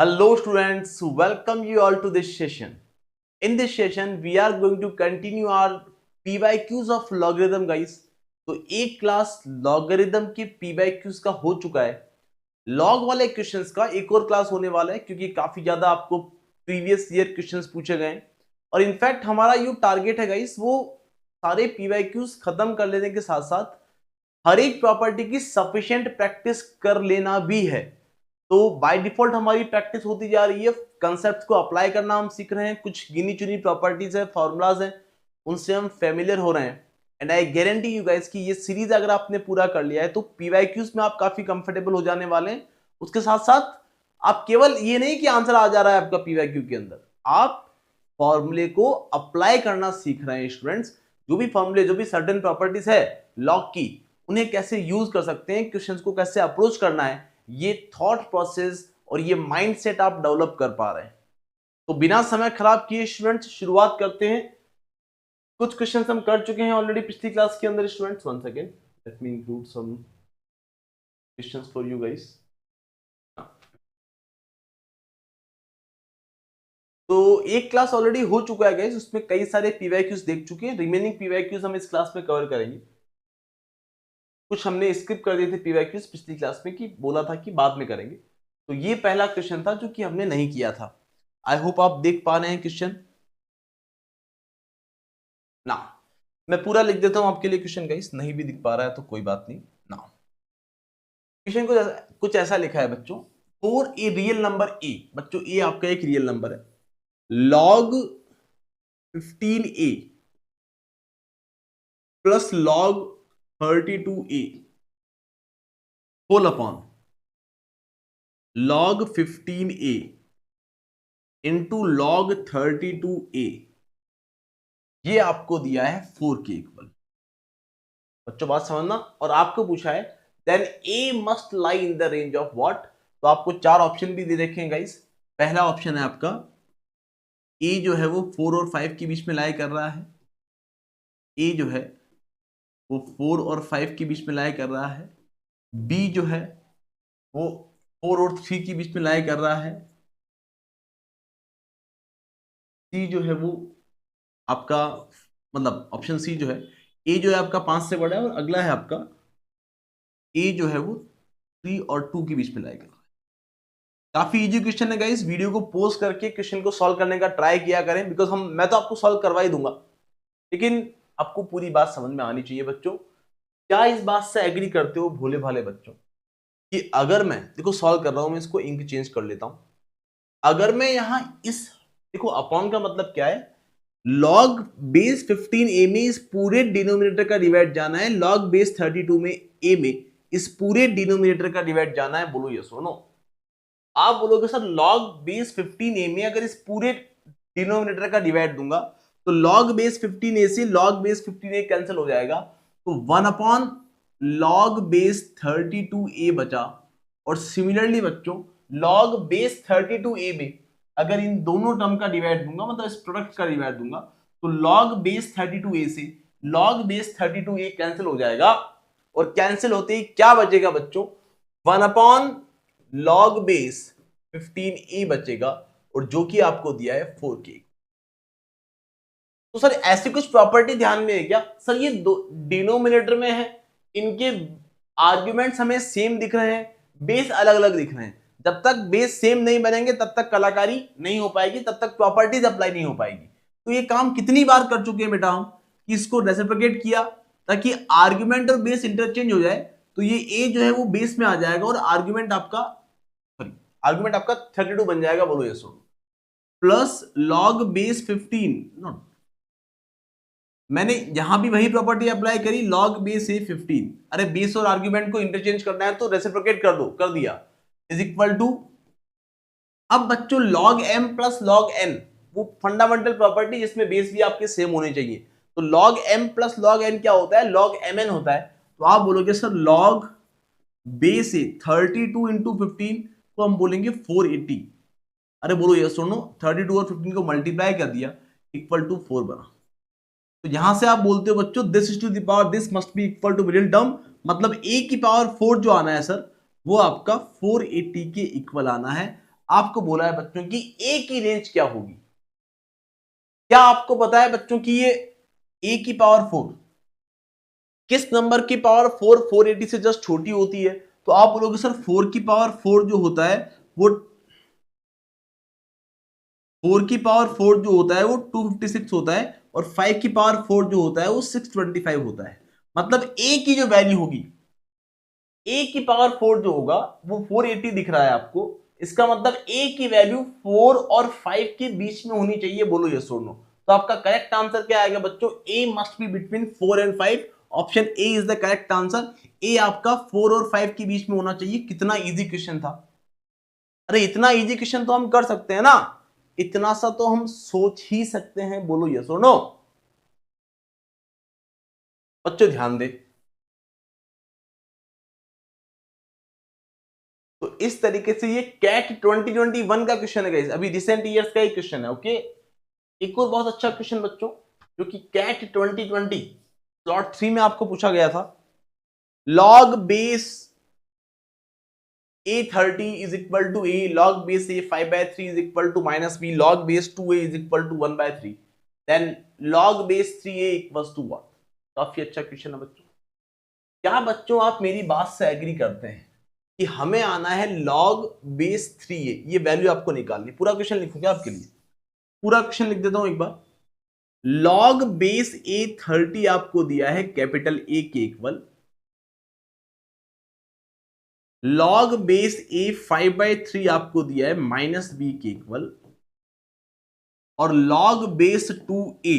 Hello students, welcome you all to this session. In this session, we are going to continue our PYQs of logarithm guys. तो एक class logarithm के PYQs का हो चुका है. Log वाले questions का एक और क्लास होने वाला है क्योंकि काफी ज्यादा आपको प्रीवियस ईयर क्वेश्चंस पूछे गए हैं और इनफैक्ट हमारा जो टारगेट है गाइस वो सारे PYQs खत्म कर लेने के साथ साथ हर एक प्रॉपर्टी की सफिशिएंट प्रैक्टिस कर लेना भी है. तो बाय डिफॉल्ट हमारी प्रैक्टिस होती जा रही है, कंसेप्ट को अप्लाई करना हम सीख रहे हैं, कुछ गिनी चुनी प्रॉपर्टीज है, फॉर्मूलाज हैं, उनसे हम फेमिलियर हो रहे हैं. And I guarantee you guys कि ये सीरीज अगर आपने पूरा कर लिया है तो पीवाईक्यूज में आप काफी कंफर्टेबल हो जाने वाले हैं. उसके साथ साथ आप केवल ये नहीं कि आंसर आ जा रहा है आपका पीवाईक्यू के अंदर, आप फॉर्मूले को अप्लाई करना सीख रहे हैं स्टूडेंट्स. जो भी फॉर्मूले, जो भी सर्टेन प्रॉपर्टीज है लॉग की, उन्हें कैसे यूज कर सकते हैं, क्वेश्चंस को कैसे अप्रोच करना है, ये थॉट प्रोसेस और ये माइंडसेट आप डेवलप कर पा रहे हैं. तो बिना समय खराब किए स्टूडेंट्स शुरुआत करते हैं. कुछ क्वेश्चंस हम कर चुके हैं ऑलरेडी पिछली क्लास के अंदर students. One second, let me include some questions for you guys. तो एक क्लास ऑलरेडी हो चुका है गाइस, उसमें कई सारे पीवाईक्यूज देख चुके हैं. रिमेनिंग पीवाईक्यूज हम इस क्लास में कवर करेंगे. कुछ हमने स्किप कर दिए थे पीवाईक्यूज पिछली क्लास में कि बोला था कि बाद में करेंगे. तो ये पहला क्वेश्चन था जो कि हमने नहीं किया था. आई होप आप देख पा रहे हैं क्वेश्चन ना. मैं पूरा लिख देता हूं आपके लिए क्वेश्चन गाइस, नहीं भी दिख पा रहा है तो कोई बात नहीं ना. क्वेश्चन को कुछ ऐसा लिखा है बच्चों, for a real number a. बच्चों ए आपका एक रियल नंबर है. Log 15a plus log 32a whole upon log 15a into log 32a, ये आपको दिया है 4 के इक्वल. बच्चों बात समझना. और आपको पूछा है then a must lie in the range of what. तो आपको चार ऑप्शन भी दे रखे हैं गाइस. पहला ऑप्शन है आपका a जो है वो 4 और 5 के बीच में लाई कर रहा है. a जो है वो 4 और 5 के बीच में लाई कर रहा है. b जो है वो 4 और 3 के बीच में लाई कर रहा है. सी जो है वो आपका मतलब ऑप्शन सी जो है, ए जो है आपका 5 से बड़ा है और अगला है आपका ए जो है वो 3 और 2 के बीच में लाई कर रहा है. काफी इजी क्वेश्चन है गाइस. वीडियो को पॉज करके क्वेश्चन को सॉल्व करने का ट्राई किया करें, बिकॉज मैं तो आपको सॉल्व करवा ही दूंगा, लेकिन आपको पूरी बात समझ में आनी चाहिए बच्चों. क्या इस बात से एग्री करते हो भोले भाले बच्चों कि अगर मैं देखो सॉल्व कर रहा हूं, मैं इसको इंक चेंज कर लेता हूं. अगर मैं यहां इस देखो अपॉन का मतलब क्या है, लॉग बेस 15a में इस पूरे डिनोमिनेटर का डिवाइड जाना है, लॉग बेस 32 में a में इस पूरे डिनोमिनेटर का डिवाइड जाना है. बोलो यस और नो. आप बोलोगे सर लॉग बेस 15a में अगर इस पूरे डिनोमिनेटर का डिवाइड दूंगा तो लॉग बेस 15a से लॉग बेस 15a कैंसिल हो जाएगा, तो 1 अपॉन लॉग बेस 32a बचा. और सिमिलरली बच्चों लॉग बेस 32a में अगर इन दोनों टर्म का डिवाइड दूंगा, मतलब इस प्रोडक्ट का डिवाइड दूंगा, तो log बेस 32a से log बेस 32a कैंसिल हो जाएगा. और कैंसिल होते ही क्या बचेगा बच्चों, 1 अपॉन log बेस 15a बचेगा, और जो कि आपको दिया है 4k. तो सर ऐसी कुछ प्रॉपर्टी ध्यान में है क्या? सर ये दो डिनोमिनेटर में है, इनके आर्ग्यूमेंट्स हमें सेम दिख रहे हैं, बेस अलग अलग दिख रहे हैं. जब तक बेस सेम नहीं बनेंगे तब तक कलाकारी नहीं हो पाएगी, तब तक प्रॉपर्टीज अप्लाई नहीं हो पाएगी. तो ये काम कितनी बार कर चुके हैं बेटा हम कि इसको रेसिप्रोकेट किया ताकि आर्ग्यूमेंट और बेस इंटरचेंज हो जाए. तो ये ए जो है वो बेस में आ जाएगा और आर्ग्यूमेंट आपका 32 बन जाएगा. बोलो ये सो प्लस लॉग बेस 15. मैंने यहां भी वही प्रॉपर्टी अप्लाई करी, log बेस ए 15. अरे बेस और आर्ग्यूमेंट को इंटरचेंज करना है तो रेसिप्रोकेट कर दो, कर दिया, इज इक्वल टू. अब बच्चों log m plus log n, वो फंडामेंटल प्रॉपर्टी जिसमें बेस भी आपके सेम होने चाहिए. तो log m plus log n क्या होता है, log mn होता है. तो आप बोलोगे सर log बेस ए 32 इंटू 15 को हम बोलेंगे 480. अरे बोलो ये सुनो, 32 और 15 को मल्टीप्लाई कर दिया, इक्वल टू 4 बना. तो यहां से आप बोलते हो बच्चों this is to the power this must be equal to middle term, मतलब a की पावर 4 जो आना है सर वो आपका 480 के इक्वल आना है. आपको बोला है बच्चों की ए की रेंज क्या होगी। क्या आपको पता है बच्चों की ये ए की पावर 4 किस नंबर की पावर 480 से जस्ट छोटी होती है? तो आप बोलोगे सर 4 की पावर 4 जो होता है वो 4 की पावर 4 जो होता है वो 256 होता है और 5 की पावर 4 जो होता है वो 625 होता है। मतलब ए की जो वैल्यू होगी, ए की पावर 4 जो होगा वो 480 दिख रहा है आपको, इसका मतलब ए की वैल्यू 4 और 5 के बीच में होनी चाहिए। बोलो यस और नो। तो आपका करेक्ट आंसर क्या आएगा बच्चों? A must be between 4 and 5। Option A is the correct answer. A आपका 4 और 5 के बीच में होना चाहिए। कितना इजी क्वेश्चन था। अरे इतना इजी क्वेश्चन तो हम कर सकते हैं ना, इतना सा तो हम सोच ही सकते हैं। बोलो यस और नो। बच्चों ध्यान दे, तो इस तरीके से ये कैट 2021 का क्वेश्चन है गाइस, अभी रिसेंट ईयर्स का ही क्वेश्चन है। ओके, एक और बहुत अच्छा क्वेश्चन बच्चों जो कि कैट 2020 स्लॉट 3 में आपको पूछा गया था। Log base a30 is equal to a log base a 5/3 is equal to minus b log base 2a is equal to 1/3 then log base 3a equals to what. काफी अच्छा क्वेश्चन है बच्चों। क्या बच्चों आप मेरी बात से एग्री करते हैं कि हमें आना है log base 3a, ये वैल्यू आपको निकालनी। पूरा क्वेश्चन लिखूंगा आपके लिए, पूरा क्वेश्चन लिख देता हूं एक बार। log base a30 आपको दिया है कैपिटल A के इक्वल, log base a 5/3 आपको दिया है माइनस b के इक्वल, और log base 2a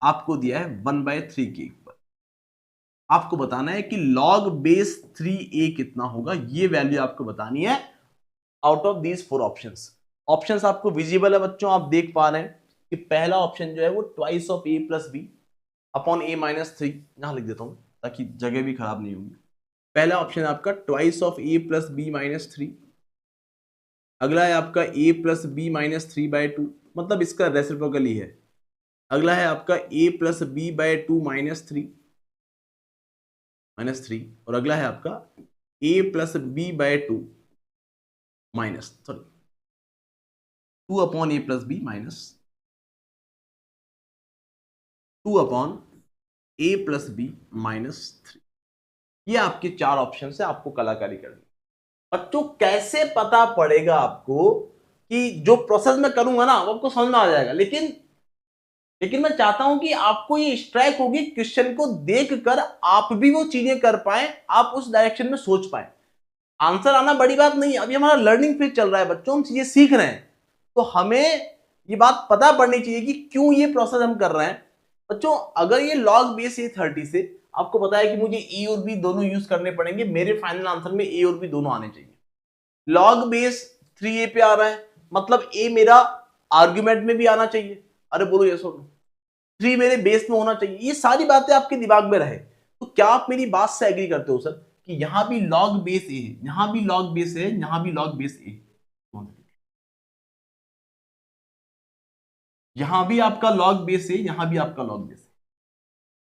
आपको दिया है 1/3 के इक्वल। आपको बताना है कि log base 3a कितना होगा, ये वैल्यू आपको बतानी है out of these 4 options. Options आपको विजिबल है बच्चों, आप देख पा रहे हैं कि पहला ऑप्शन जो है वो twice of a plus b upon a minus 3, यहां लिख देता हूं ताकि जगह भी खराब नहीं होगी। पहला ऑप्शन आपका twice of a plus b minus 3, अगला है आपका a प्लस बी माइनस 3/2, मतलब इसका रेसिप्रोकल ही है। अगला है आपका a plus b by 2 minus three, और अगला है आपका a plus b by 2 2 upon a plus b minus 2 upon a plus b minus 3। ये आपके 4 ऑप्शन से आपको कलाकारी करनी। बच्चों कैसे पता पड़ेगा आपको कि जो प्रोसेस मैं करूंगा ना वो आपको समझ में आ जाएगा, लेकिन मैं चाहता हूं कि आपको ये स्ट्राइक होगी क्वेश्चन को देखकर आप भी वो चीजें कर पाए, आप उस डायरेक्शन में सोच पाए। आंसर आना बड़ी बात नहीं है, अभी हमारा लर्निंग फेज चल रहा है बच्चों, हम ये सीख रहे हैं, तो हमें ये बात पता पड़नी चाहिए कि क्यों ये प्रोसेस हम कर रहे हैं। बच्चों अगर ये log base a30 से आपको पता है कि मुझे ए और बी दोनों यूज करने पड़ेंगे, मेरे फाइनल आंसर में ए और बी दोनों आने चाहिए। log base 3a पे आ रहा है, मतलब a मेरा आर्ग्यूमेंट में भी आना चाहिए। अरे बोलो यस और नो। 3 मेरे बेस में होना चाहिए। ये सारी बातें आपके दिमाग में रहे, तो क्या आप मेरी बात से एग्री करते हो सर कि यहां भी log base a है, यहां भी log base a है, यहां भी log base a है, यहां भी आपका log base a, यहां भी आपका log base a।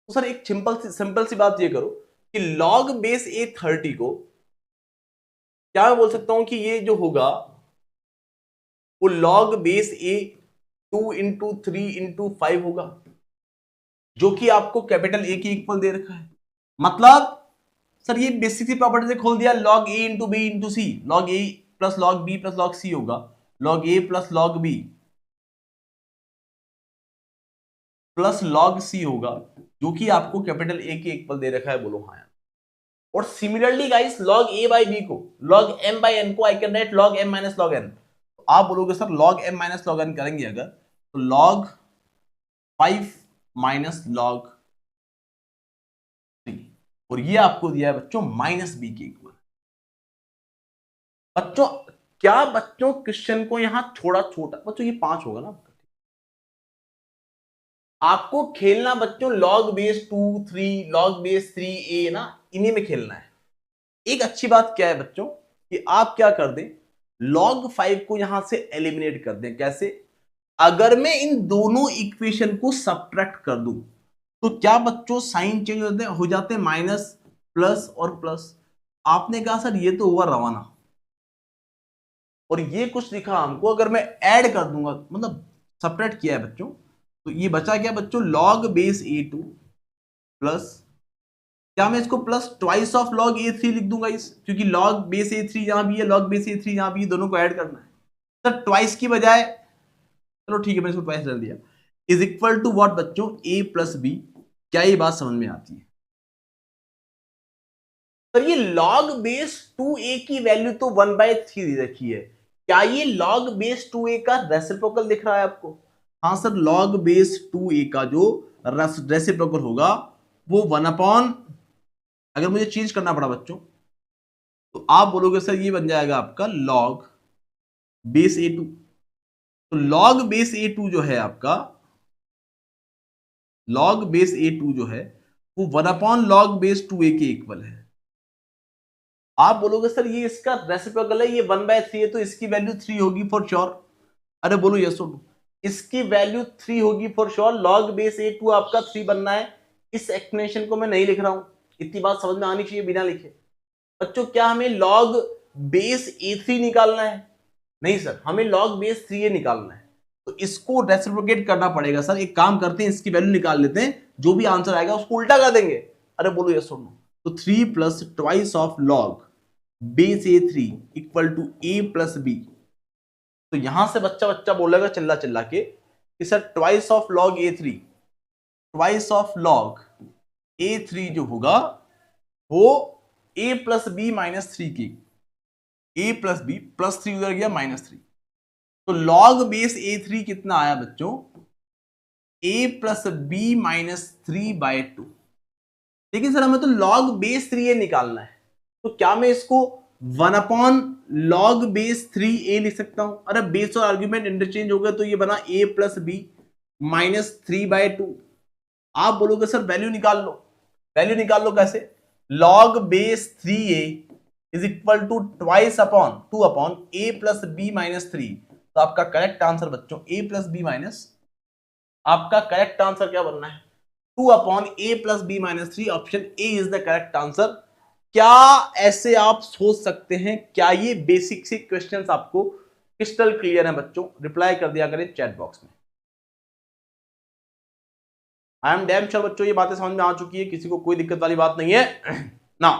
तो सर एक सिंपल सी बात ये करो कि log base a30 को क्या मैं बोल सकता हूं कि ये जो होगा वो log base a 2 × 3 × 5 होगा, जो कि आपको कैपिटल ए के इक्वल दे रखा है। मतलब सर ये बेसिक सी प्रॉपर्टी से खोल दिया, log a into b into c, log a plus log b plus log c होगा, log a plus log b plus log c होगा, जो कि आपको कैपिटल ए के इक्वल दे रखा है। बोलो हाँ। और similarly guys log a by b को, log m बाई n को I can write log m minus log n। तो आप बोलोगे sir log m minus log n करेंगे अगर, तो log 5 माइनस log 3, और ये आपको दिया है बच्चों माइनस बी के इक्वल। बच्चों क्या बच्चों क्वेश्चन को यहां थोड़ा छोटा, बच्चों ये 5 होगा ना आपको खेलना बच्चों, log base 2 3 log base 3a ना, इन्हीं में खेलना है। एक अच्छी बात क्या है बच्चों कि आप क्या कर दें, log 5 को यहां से एलिमिनेट कर दें। कैसे? अगर मैं इन दोनों इक्वेशन को सब्ट्रैक्ट कर दूं तो क्या बच्चों साइन चेंज हो जाते हैं, माइनस प्लस और प्लस। आपने कहा सर ये तो हुआ रवाना, और ये कुछ लिखा हमको, अगर मैं ऐड कर दूंगा, मतलब सपरेट किया है बच्चों, तो ये बचा क्या बच्चों, log बेस a2 प्लस, क्या मैं इसको plus twice of log a3 लिख दूंगा इस, क्योंकि log बेस a3 यहां भी है, log बेस a3 यहां भी है, दोनों को ऐड करना है सर ट्वाइस की बजाय, चलो ठीक है मैंने इसको ट्वाइस डाल दिया, इज इक्वल टू व्हाट बच्चों, a प्लस बी। क्या ये बात समझ में आती है सर? ये log बेस 2a की वैल्यू तो 1/3 दे रखी है, क्या ये log बेस 2a का रेसिप्रोकल दिख रहा है आपको? हाँ सर, log बेस 2a का जो रेसिप्रोकल होगा वो 1/, अगर मुझे चेंज करना पड़ा बच्चों तो आप बोलोगे सर ये बन जाएगा आपका log बेस a2। तो log बेस a2 जो है आपका, log बेस a2 जो है वो 1/log बेस 2a के इक्वल है। आप बोलोगे सर ये इसका रेसिप्रोकल है, ये 1/3 है, तो इसकी वैल्यू 3 होगी फॉर श्योर। अरे बोलो यस और नो, इसकी वैल्यू 3 होगी for sure. log base a2 आपका 3 बनना है। इस एक्सप्लेनेशन को मैं नहीं लिख रहा हूं, इतनी बात समझ में आनी चाहिए बिना लिखे। बच्चों क्या हमें log बेस a3 निकालना है? नहीं सर, हमें log बेस 3a निकालना है। तो इसको रेसिप्रोकेट करना पड़ेगा सर। एक काम करते हैं, इसकी वैल्यू निकाल लेते हैं, जो भी आंसर आएगा उसको उल्टा कर देंगे। अरे बोलो यस और नो। तो 3 plus twice of log base a3 equal to a plus b. तो यहां से बच्चा बच्चा बोलेगा चिल्ला चिल्ला के कि sir twice of log a3, twice of log a3 जो होगा वो a प्लस बी माइनस 3 की, a प्लस बी प्लस 3 उधर गया -3। तो log बेस a3 कितना आया बच्चों, a प्लस बी माइनस 3/2। लेकिन सर हमें तो log बेस 3a निकालना है, तो क्या मैं इसको 1/log बेस 3a लिख सकता हूं? अरे बेस और आर्ग्यूमेंट इंटरचेंज हो गए तो ये बना a प्लस बी माइनस 3/2। आप बोलोगे सर वैल्यू निकाल लो। वैल्यू निकाल लो कैसे? log base 3a is equal to twice upon 2/a plus b minus 3। तो आपका करेक्ट आंसर बच्चों a प्लस बी माइनस, आपका करेक्ट आंसर क्या बनना है? 2/a plus b minus 3। Option A is the correct answer. क्या ऐसे आप सोच सकते हैं? क्या ये बेसिक से क्वेश्चंस आपको क्रिस्टल क्लियर है बच्चों? रिप्लाई कर दिया करें चैट बॉक्स में। आई एम डैम श्योर बच्चों ये बातें समझ में आ चुकी है, किसी को कोई दिक्कत वाली बात नहीं है ना।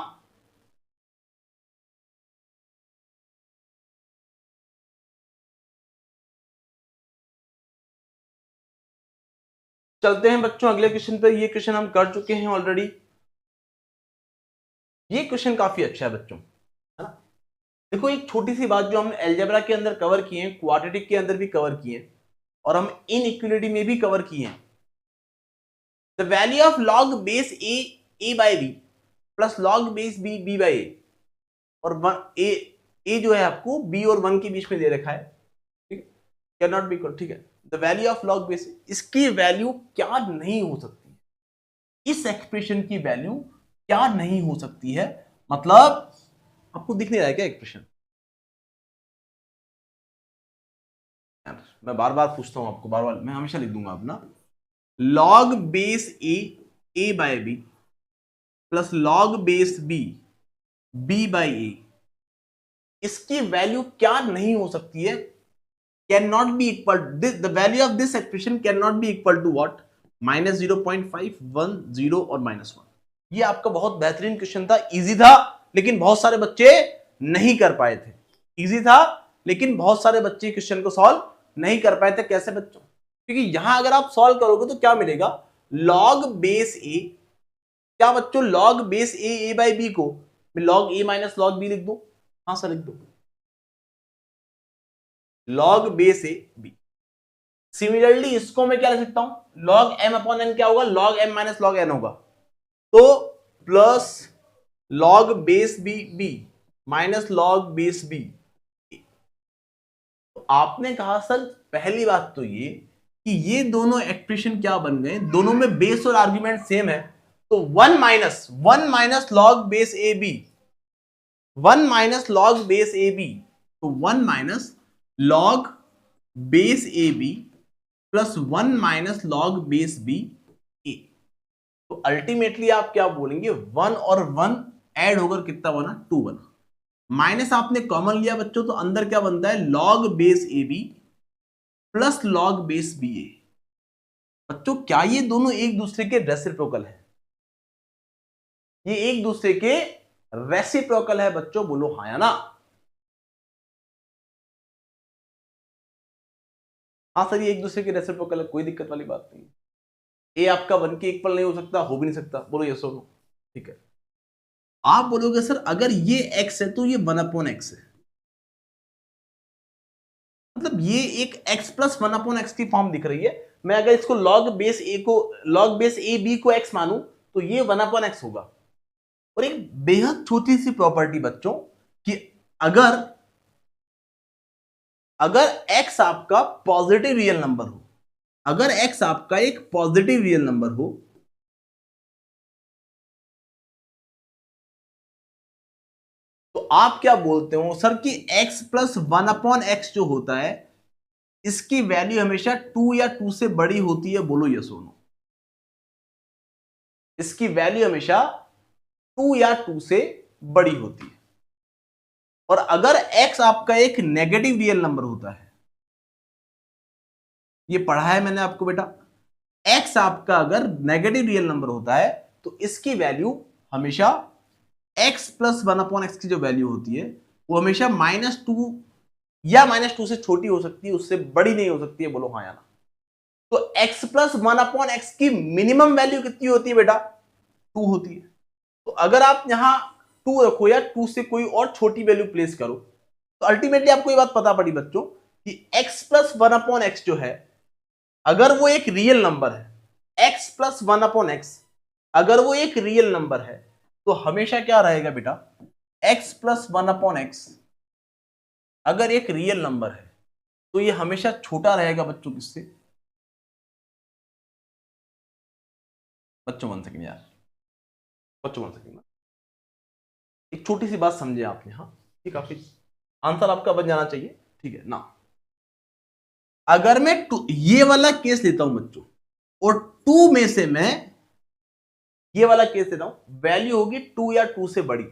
चलते हैं बच्चों अगले क्वेश्चन पे। ये क्वेश्चन हम कर चुके हैं ऑलरेडी। ये क्वेश्चन काफी अच्छा है बच्चों, है ना। देखो एक छोटी सी बात जो हमने अलजेब्रा के अंदर कवर की है, क्वाड्रेटिक के अंदर भी कवर की है, और हम इनइक्वालिटी में भी कवर किए हैं। The value of log base a by b plus log base b by a, और a जो है आपको b और 1 के बीच में दे रखा है, ठीक है, कैन नॉट बी इक्वल, ठीक है। The value of log base, इसकी वैल्यू क्या नहीं हो सकती? इस एक्सप्रेशन की वैल्यू क्या नहीं हो सकती है? मतलब आपको दिख नहीं रहा है क्या एक्सप्रेशन? मैं बार बार पूछता हूं आपको, बार बार मैं हमेशा लिख दूंगा अपना log base a by b plus log base b by a। इसकी वैल्यू क्या नहीं हो सकती है? Can not be equal, the value of this expression can not be equal to what, -0.5, 1, 0 और -1। ये आपका बहुत बेहतरीन क्वेश्चन था, इजी था, लेकिन बहुत सारे बच्चे नहीं कर पाए थे। इजी था लेकिन बहुत सारे बच्चे क्वेश्चन को सॉल्व नहीं कर पाए थे। कैसे बच्चों? क्योंकि यहां अगर आप सॉल्व करोगे तो क्या मिलेगा, log बेस a, क्या बच्चों log base a by b को मैं log a minus log b लिख दूं? हाँ सर लिख दो, log base a b। Similarly इसको मैं क्या लिख सकता हूं, log m अपॉन n क्या होगा, log m minus log n होगा। तो plus log base b minus log base b। तो आपने कहा सर पहली बात तो ये कि ये दोनों एक्सप्रेशन क्या बन गए, दोनों में बेस और आर्ग्यूमेंट सेम है। तो 1 माइनस log बेस ए बी, 1 माइनस log बेस ए बी, तो 1 minus log base A B plus 1 minus log base B A. तो अल्टीमेटली आप क्या बोलेंगे, 1 और 1 ऐड होकर कितना बना, 2 बना। माइनस आपने कॉमन लिया बच्चों, तो अंदर क्या बनता है, log base A B plus log base B A. बच्चों क्या ये दोनों एक दूसरे के रेसिप्रोकल है? ये एक दूसरे के रेसिप्रोकल है बच्चों, बोलो हाँ या ना। हाँ सर ये एक दूसरे के रेसिप्रोकल है, कोई दिक्कत वाली बात नहीं है। ए आपका 1 के इक्वल नहीं हो सकता, हो भी नहीं सकता, बोलो यस और नो। ठीक है, आप बोलोगे सर अगर ये x है तो ये 1/x है, मतलब ये एक x प्लस 1/x की फॉर्म दिख रही है। मैं अगर इसको लॉग बेस ए बी को x मानूं तो ये 1/x होगा। और एक बेहद छोटी सी प्रॉपर्टी बच्चों कि अगर x आपका पॉजिटिव रियल नंबर हो, अगर x आपका एक पॉजिटिव रियल नंबर हो, तो आप क्या बोलते हो सर कि x प्लस 1/x जो होता है इसकी वैल्यू हमेशा 2 या 2 से बड़ी होती है, बोलो यस और नो। इसकी वैल्यू हमेशा 2 या 2 से बड़ी होती है। और अगर x आपका एक नेगेटिव रियल नंबर होता है, ये पढ़ा है मैंने आपको बेटा, x आपका अगर नेगेटिव रियल नंबर होता है तो इसकी वैल्यू हमेशा x प्लस 1/x की जो वैल्यू होती है वो हमेशा -2 या -2 से छोटी हो सकती है, उससे बड़ी नहीं हो सकती है, बोलो हाँ या ना। तो x प्लस 1/x की मिनिमम वैल्यू कितनी होती है बेटा, 2 होती है। तो अगर आप यहां 2 रखो या 2 से कोई और छोटी वैल्यू प्लेस करो, तो अल्टीमेटली आपको ये बात पता पड़ी बच्चों कि x प्लस 1/x जो है, अगर वो एक रियल नंबर है, x प्लस 1/x अगर वो एक रियल नंबर है तो हमेशा क्या रहेगा बेटा, x प्लस 1/x अगर एक रियल नंबर है तो ये हमेशा छोटा रहेगा बच्चों किससे, बच्चों 1 सेकंड यार, बच्चों 1 सेकंड, एक छोटी सी बात समझे आप यहां, ठीक, काफी आंसर आपका बन जाना चाहिए, ठीक है ना। अगर मैं ये वाला केस लेता हूं बच्चों और 2 में से मैं ये वाला केस लेता हूं, वैल्यू होगी 2 या 2 से बड़ी,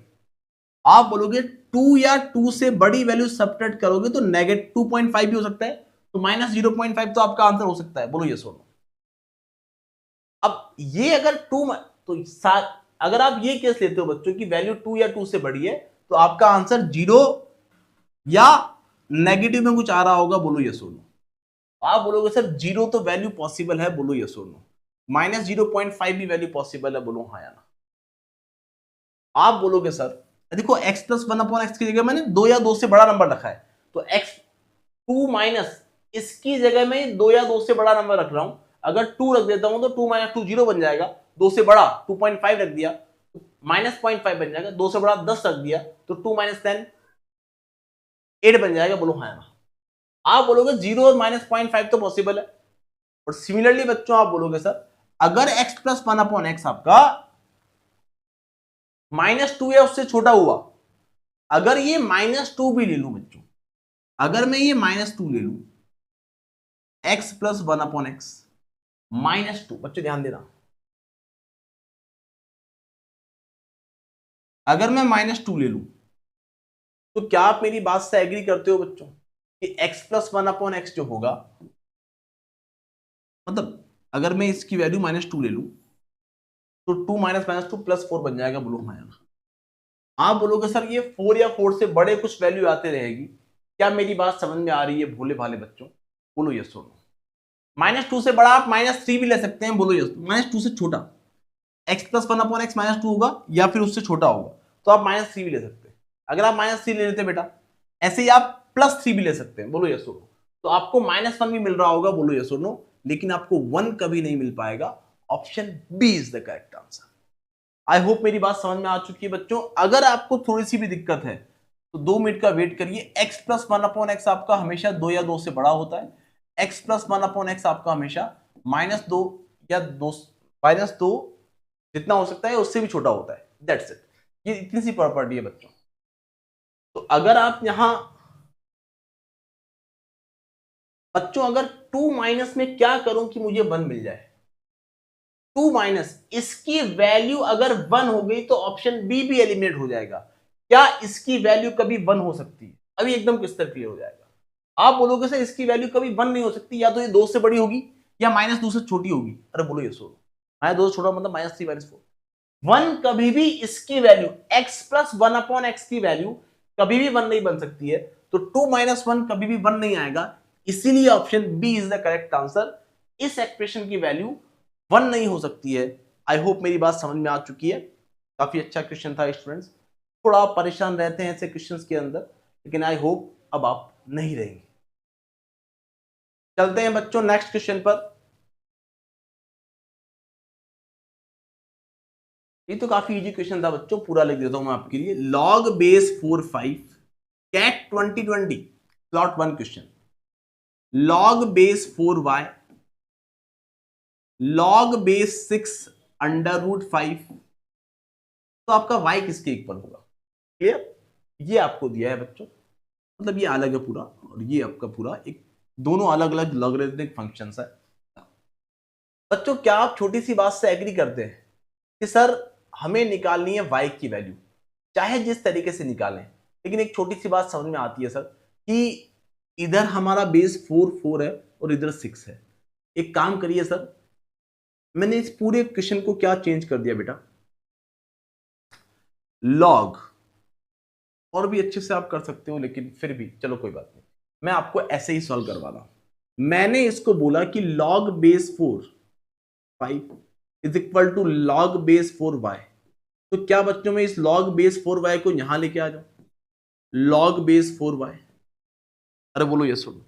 आप बोलोगे 2 या 2 से बड़ी वैल्यू सब्ट्रैक्ट करोगे तो नेगेटिव 2.5 भी हो सकता है, तो -0.5 तो आपका आंसर हो सकता है, बोलो यस और नो। अब ये अगर 2 तो अगर आप ये केस लेते हो बच्चों की वैल्यू 2 या 2 से बड़ी है तो आपका आंसर 0 या नेगेटिव में कुछ आ रहा होगा, बोलो यस और नो। आप बोलोगे सर 0 तो वैल्यू पॉसिबल है, बोलो यस और नो। -0.5 भी वैल्यू पॉसिबल है, बोलो हाँ या ना। आप बोलोगे सर देखो x प्लस 1/x की जगह मैंने 2 या 2 से बड़ा नंबर रखा है, तो x2 माइनस इसकी जगह मैं 2 या 2 से बड़ा नंबर रख रहा हूं, अगर 2 रख देता हूं तो 2 - 2 0 बन जाएगा, 2 से बड़ा 2.5 रख दिया तो -0.5 बन जाएगा, 2 से बड़ा 10 रख दिया तो 2 - 10 8 बन जाएगा, बोलो हाँ या ना। आप बोलोगे 0 और -0.5 तो पॉसिबल है। और सिमिलरली बच्चों आप बोलोगे सर अगर x प्लस 1/x आपका -2 या उससे छोटा हुआ, अगर ये -2 भी ले लूं बच्चों, अगर मैं ये -2 ले लूं, x प्लस 1/x -2, बच्चों ध्यान देना, अगर मैं -2 ले लूं तो क्या आप मेरी बात से एग्री करते हो बच्चों कि x प्लस 1/x जो होगा, मतलब अगर मैं इसकी वैल्यू -2 ले लूं तो 2 - -2 +4 बन जाएगा, बोलो हाँ या ना। आप बोलोगे सर ये 4 या 4 से बड़े कुछ वैल्यू आते रहेगी, क्या मेरी बात समझ में आ रही है भोले भाले बच्चों, बोलो यस और नो। -2 से बड़ा आप -3 भी ले सकते हैं, बोलो यस। -2 से छोटा x प्लस 1/x -2 होगा या फिर उससे छोटा होगा तो आप -3 भी ले सकते हैं। अगर आप -3 ले लेते बेटा, ऐसे ही आप +3 भी ले सकते हैं, बोलो यस और नो। तो आपको -1 भी मिल रहा होगा, बोलो यस और नो, लेकिन आपको 1 कभी नहीं मिल पाएगा। Option B is the correct answer. I hope मेरी बात समझ में आ चुकी है बच्चों। अगर आपको थोड़ी सी भी दिक्कत है तो 2 मिनट का वेट करिए। x प्लस 1/x आपका हमेशा 2 या 2 से बड़ा होता है, x प्लस 1/x आपका हमेशा -2 या 2 -2 जितना हो सकता है उससे भी छोटा होता है, दैट्स इट। ये इतनी सी प्रॉपर्टी है बच्चों। तो अगर आप यहां बच्चों अगर 2 माइनस में क्या करूं कि मुझे 1 मिल जाए, 2 माइनस इसकी वैल्यू अगर 1 हो गई तो ऑप्शन बी भी एलिमिनेट हो जाएगा। क्या इसकी वैल्यू कभी 1 हो सकती है? अभी एकदम क्रिस्टल क्लियर हो जाएगा। आप बोलोगे सर इसकी वैल्यू कभी 1 नहीं हो सकती, या तो ये 2 से बड़ी होगी या -2 से छोटी होगी। अरे बोलो ये सोलो, -2 से छोटा मतलब -3 -4। 1 कभी भी इसकी वैल्यू x + 1/x की वैल्यू कभी भी 1 नहीं बन सकती है, तो 2 - 1 कभी भी 1 नहीं आएगा। इसीलिए option B is the correct answer. इस एक्सप्रेशन की वैल्यू 1 नहीं हो सकती है। आई होप मेरी बात समझ में आ चुकी है। काफी अच्छा क्वेश्चन था स्टूडेंट्स, थोड़ा परेशान रहते हैं ऐसे क्वेश्चंस के अंदर, लेकिन आई होप अब आप नहीं रहेंगे। चलते हैं बच्चों नेक्स्ट क्वेश्चन पर। ये तो काफी इजी क्वेश्चन था बच्चों, पूरा लिख देता हूं मैं आपके लिए। log base 45 cat 2020 plot 1 question. log base 4y log base 6 √5, तो आपका y किसके इक्वल होगा? ये आपको दिया है बच्चों, मतलब ये अलग है पूरा और ये आपका पूरा एक, दोनों अलग अलग लॉगरिथमिक फंक्शंस है। बच्चों क्या आप छोटी सी बात से एग्री करते हैं कि सर हमें निकालनी है y की वैल्यू, चाहे जिस तरीके से निकालें, लेकिन एक छोटी सी बात समझ में आती है सर कि इधर हमारा बेस 4 है और इधर 6 है। एक काम करिए सर, मैंने इस पूरे क्वेश्चन को क्या चेंज कर दिया बेटा, लॉग, और भी अच्छे से आप कर सकते हो, लेकिन फिर भी चलो कोई बात नहीं, मैं आपको ऐसे ही सॉल्व करवा रहा हूं। मैंने इसको बोला कि log base 5 is equal to log base 4y, तो क्या बच्चों में इस log base 4y को यहां लेके आ जाओ, log base 4y, अरे बोलो यस बोलो,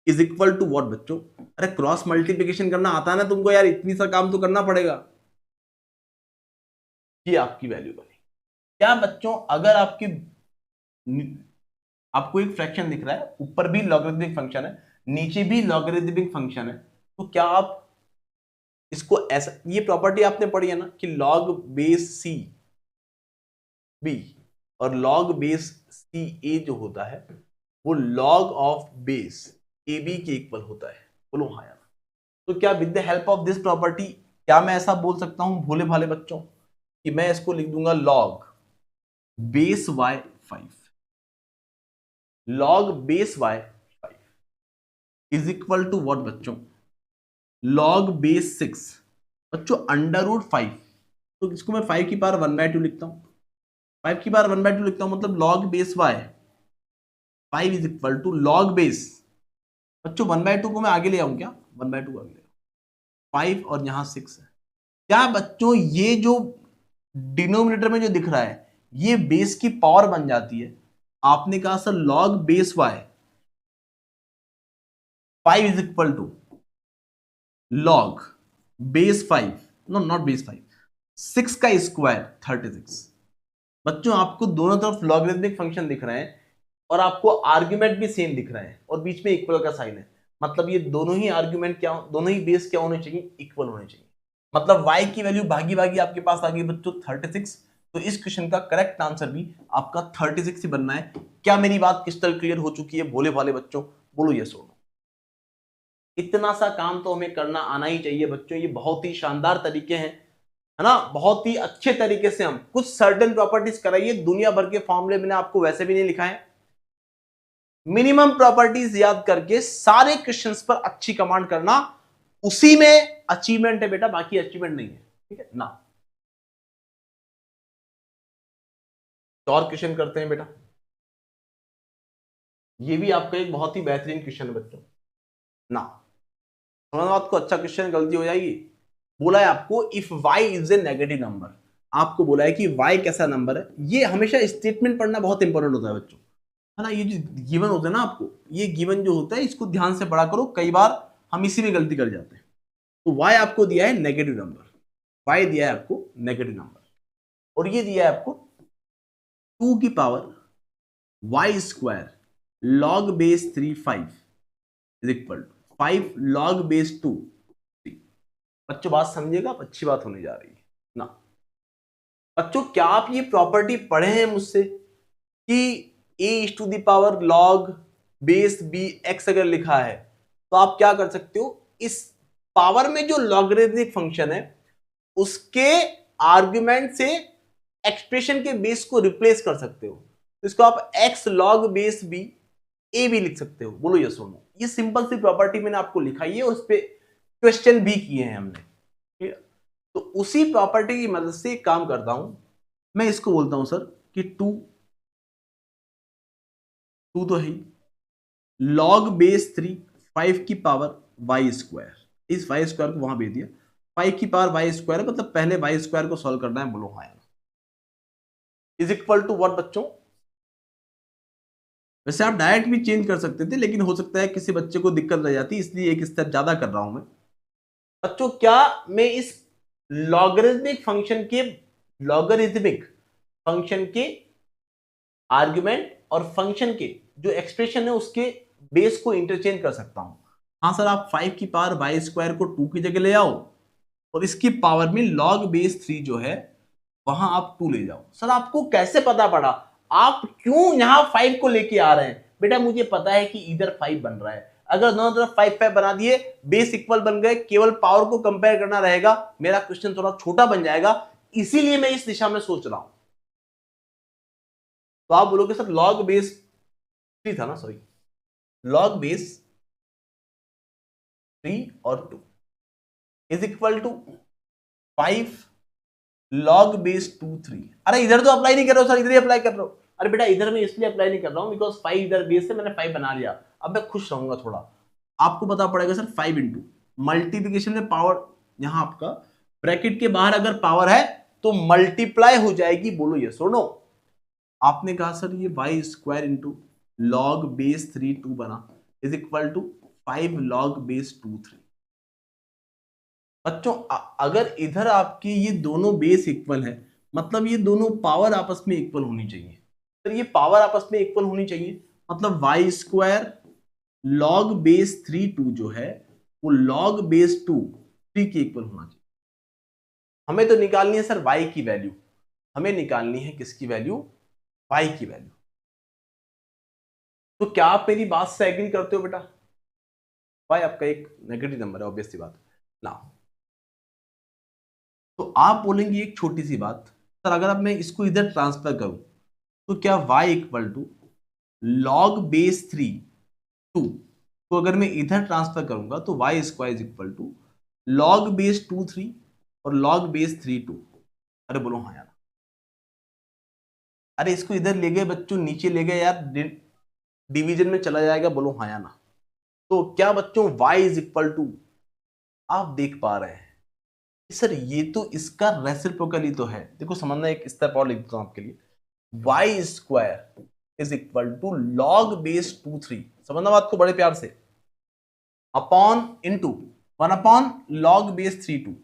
इज इक्वल टू व्हाट बच्चों, अरे क्रॉस मल्टीप्लिकेशन करना आता है ना तुमको यार, इतनी सा काम तो करना पड़ेगा। ये आपकी वैल्यू बनी। क्या बच्चों अगर आपको एक फ्रैक्शन दिख रहा है, ऊपर भी लॉगरिथमिक फंक्शन है, नीचे भी लॉगरिथमिक फंक्शन है, तो क्या आप इसको ऐसा, ये प्रॉपर्टी आपने पढ़ी है ना कि log बेस सी बी और log बेस सी ए जो होता है वो log of base A b के इक्वल होता है। बोलो हाँ यार। तो क्या with the help of this property क्या मैं ऐसा बोल सकता हूं भोले भाले बच्चों कि मैं इसको लिख दूंगा log base y 5, log base y 5 is equal to what बच्चों, log बेस 6 बच्चों √5, तो इसको मैं 5 की पावर 1/2 लिखता हूं, 5 की पावर 1/2 लिखता हूं, मतलब log base y 5 is equal to log base, बच्चों 1/2 को मैं आगे ले आऊं क्या, 1/2 को आगे ले 5 और यहां 6 है। क्या बच्चों ये जो डिनोमिनेटर में जो दिख रहा है ये बेस की पावर बन जाती है। आपने कहा sir log base y 5 is equal to log base 5, no not base 5, 6 का स्क्वायर 36। बच्चों आपको दोनों तरफ लॉगरिथमिक फंक्शन दिख रहे हैं और आपको आर्ग्यूमेंट भी सेम दिख रहे हैं और बीच में इक्वल का साइन है, मतलब ये दोनों ही आर्ग्यूमेंट क्या, दोनों ही बेस क्या होने चाहिए, इक्वल होने चाहिए। मतलब y की वैल्यू भागी भागी आपके पास आ गई बच्चों 36, तो इस क्वेश्चन का करेक्ट आंसर भी आपका 36 ही बनना है। क्या मेरी बात क्रिस्टल क्लियर हो चुकी है भोले भाले बच्चों? बोलो ये सोनो। इतना सा काम तो हमें करना आना ही चाहिए बच्चों, ये बहुत ही शानदार तरीके हैं, है ना, बहुत ही अच्छे तरीके से हम कुछ सर्टेन प्रॉपर्टीज कराइए। दुनिया भर के फॉर्मूले मैंने आपको वैसे भी नहीं लिखा है, मिनिमम प्रॉपर्टीज याद करके सारे क्वेश्चंस पर अच्छी कमांड करना, उसी में अचीवमेंट है बेटा, बाकी अचीवमेंट नहीं है, ठीक है ना। तो और क्वेश्चन करते हैं बेटा, ये भी आपका एक बहुत ही बेहतरीन क्वेश्चन है बच्चों ना, समझ आपको अच्छा क्वेश्चन, गलती हो जाएगी। बोला है आपको if y is a negative number, आपको बोला है कि y कैसा नंबर है। ये हमेशा स्टेटमेंट पढ़ना बहुत इंपॉर्टेंट होता है बच्चों, है ना। ये जो गिवन होता है ना आपको, ये गिवन जो होता है इसको ध्यान से पढ़ा करो, कई बार हम इसी में गलती कर जाते हैं। तो y आपको दिया है नेगेटिव नंबर, y दिया है आपको नेगेटिव नंबर, और ये दिया है आपको 2 की power y square log base 3 5 is equal to 5 log base 2। बच्चों बात समझिएगा, अच्छी बात होने जा रही है ना। बच्चों क्या आप ये प्रॉपर्टी पढ़े हैं मुझसे कि a⁴ log बेस bx अगर लिखा है तो आप क्या कर सकते हो, इस पावर में जो लॉगरिथमिक फंक्शन है उसके आर्गुमेंट से एक्सप्रेशन के बेस को रिप्लेस कर सकते हो, तो इसको आप x log base b a भी लिख सकते हो। बोलो यस और नो। ये सिंपल सी प्रॉपर्टी मैंने आपको लिखाई है और उस पे क्वेश्चन भी किए हैं हमने, ठीक है। तो उसी प्रॉपर्टी की मदद से काम करता हूं मैं, इसको बोलता हूं सर कि टू तो है log बेस 3 5 की पावर वाई स्क्वायर, इस वाई स्क्वायर को वहां भेज दिया, 5 की पावर वाई स्क्वायर, मतलब पहले वाई स्क्वायर को सॉल्व करना है। बोलो हाँ, इज इक्वल टू व्हाट बच्चों। वैसे आप डायरेक्ट भी चेंज कर सकते थे, लेकिन हो सकता है किसी बच्चे को दिक्कत रह जाती, इसलिए एक स्टेप ज्यादा कर रहा हूं मैं। बच्चों क्या मैं इस लॉगरिथमिक फंक्शन के आर्गुमेंट और फंक्शन के जो एक्सप्रेशन है उसके बेस को इंटरचेंज कर सकता हूं? हाँ सर, आप 5 की पावर वाई स्क्वायर को 2 की जगह ले आओ और इसकी पावर में log बेस 3 जो है वहां आप 2 ले जाओ। सर आपको कैसे पता पड़ा, आप क्यों यहां 5 को लेके आ रहे हैं? बेटा मुझे पता है कि इधर 5 बन रहा है, अगर दोनों तरफ 5 5 बना दिए, बेस इक्वल बन गए, केवल पावर को कंपेयर करना रहेगा, मेरा क्वेश्चन थोड़ा छोटा बन जाएगा, इसीलिए मैं इस दिशा में सोच रहा हूं। तो आप बोलोगे सर log बेस 3 था ना, सॉरी, log बेस 3 और 2 is equal to 5 log base 2 3। अरे इधर तो अप्लाई नहीं कर रहा हूं सर, इधर ही अप्लाई कर रहा हूं। अरे बेटा इधर मैं इसलिए अप्लाई नहीं कर रहा हूं बिकॉज 5 इधर बेस से मैंने 5 बना लिया, अब मैं खुश रहूंगा थोड़ा। आपको पता पड़ेगा सर 5 इंटू मल्टीप्लीकेशन में पावर, यहां आपका ब्रैकेट के बाहर अगर पावर है तो मल्टीप्लाई हो जाएगी। बोलो यस और नो। आपने कहा सर ये y square into log base 3 2 बना is equal to 5 log base 2 3। बच्चों अगर इधर आपकी ये दोनों बेस इक्वल है, मतलब ये दोनों पावर आपस में इक्वल होनी चाहिए। तो ये पावर आपस में इक्वल होनी चाहिए, मतलब वाई स्क्वायर log बेस 3 2 जो है वो log बेस 2 3 के इक्वल होना चाहिए। हमें तो निकालनी है सर y की वैल्यू, हमें निकालनी है किसकी वैल्यू? y की वैल्यू। तो क्या आप मेरी बात से एग्री करते हो बेटा? y आपका एक नेगेटिव नंबर है, ऑब्वियस सी बात ना। तो आप बोलेंगे एक छोटी सी बात, सर अगर अब मैं इसको इधर ट्रांसफर करूं तो क्या y equal to log base 3 2 तो अगर मैं इधर ट्रांसफर करूंगा तो y square is equal to log base 2 3 और log बेस 3 2। अरे बोलो हाँ यार। अरे इसको इधर ले गए बच्चों, नीचे ले गए यार, डिवीजन में चला जाएगा। बोलो हाँ या ना। तो क्या बच्चों y इज इक्वल टू, आप देख पा रहे हैं सर ये तो इसका रेसिप्रोकल ही तो है। देखो समझना, एक स्टेप और लिख देता हूं आपके लिए, y square is equal to log base 2 3, समझना बात को बड़े प्यार से, upon into 1 upon log base 3 2।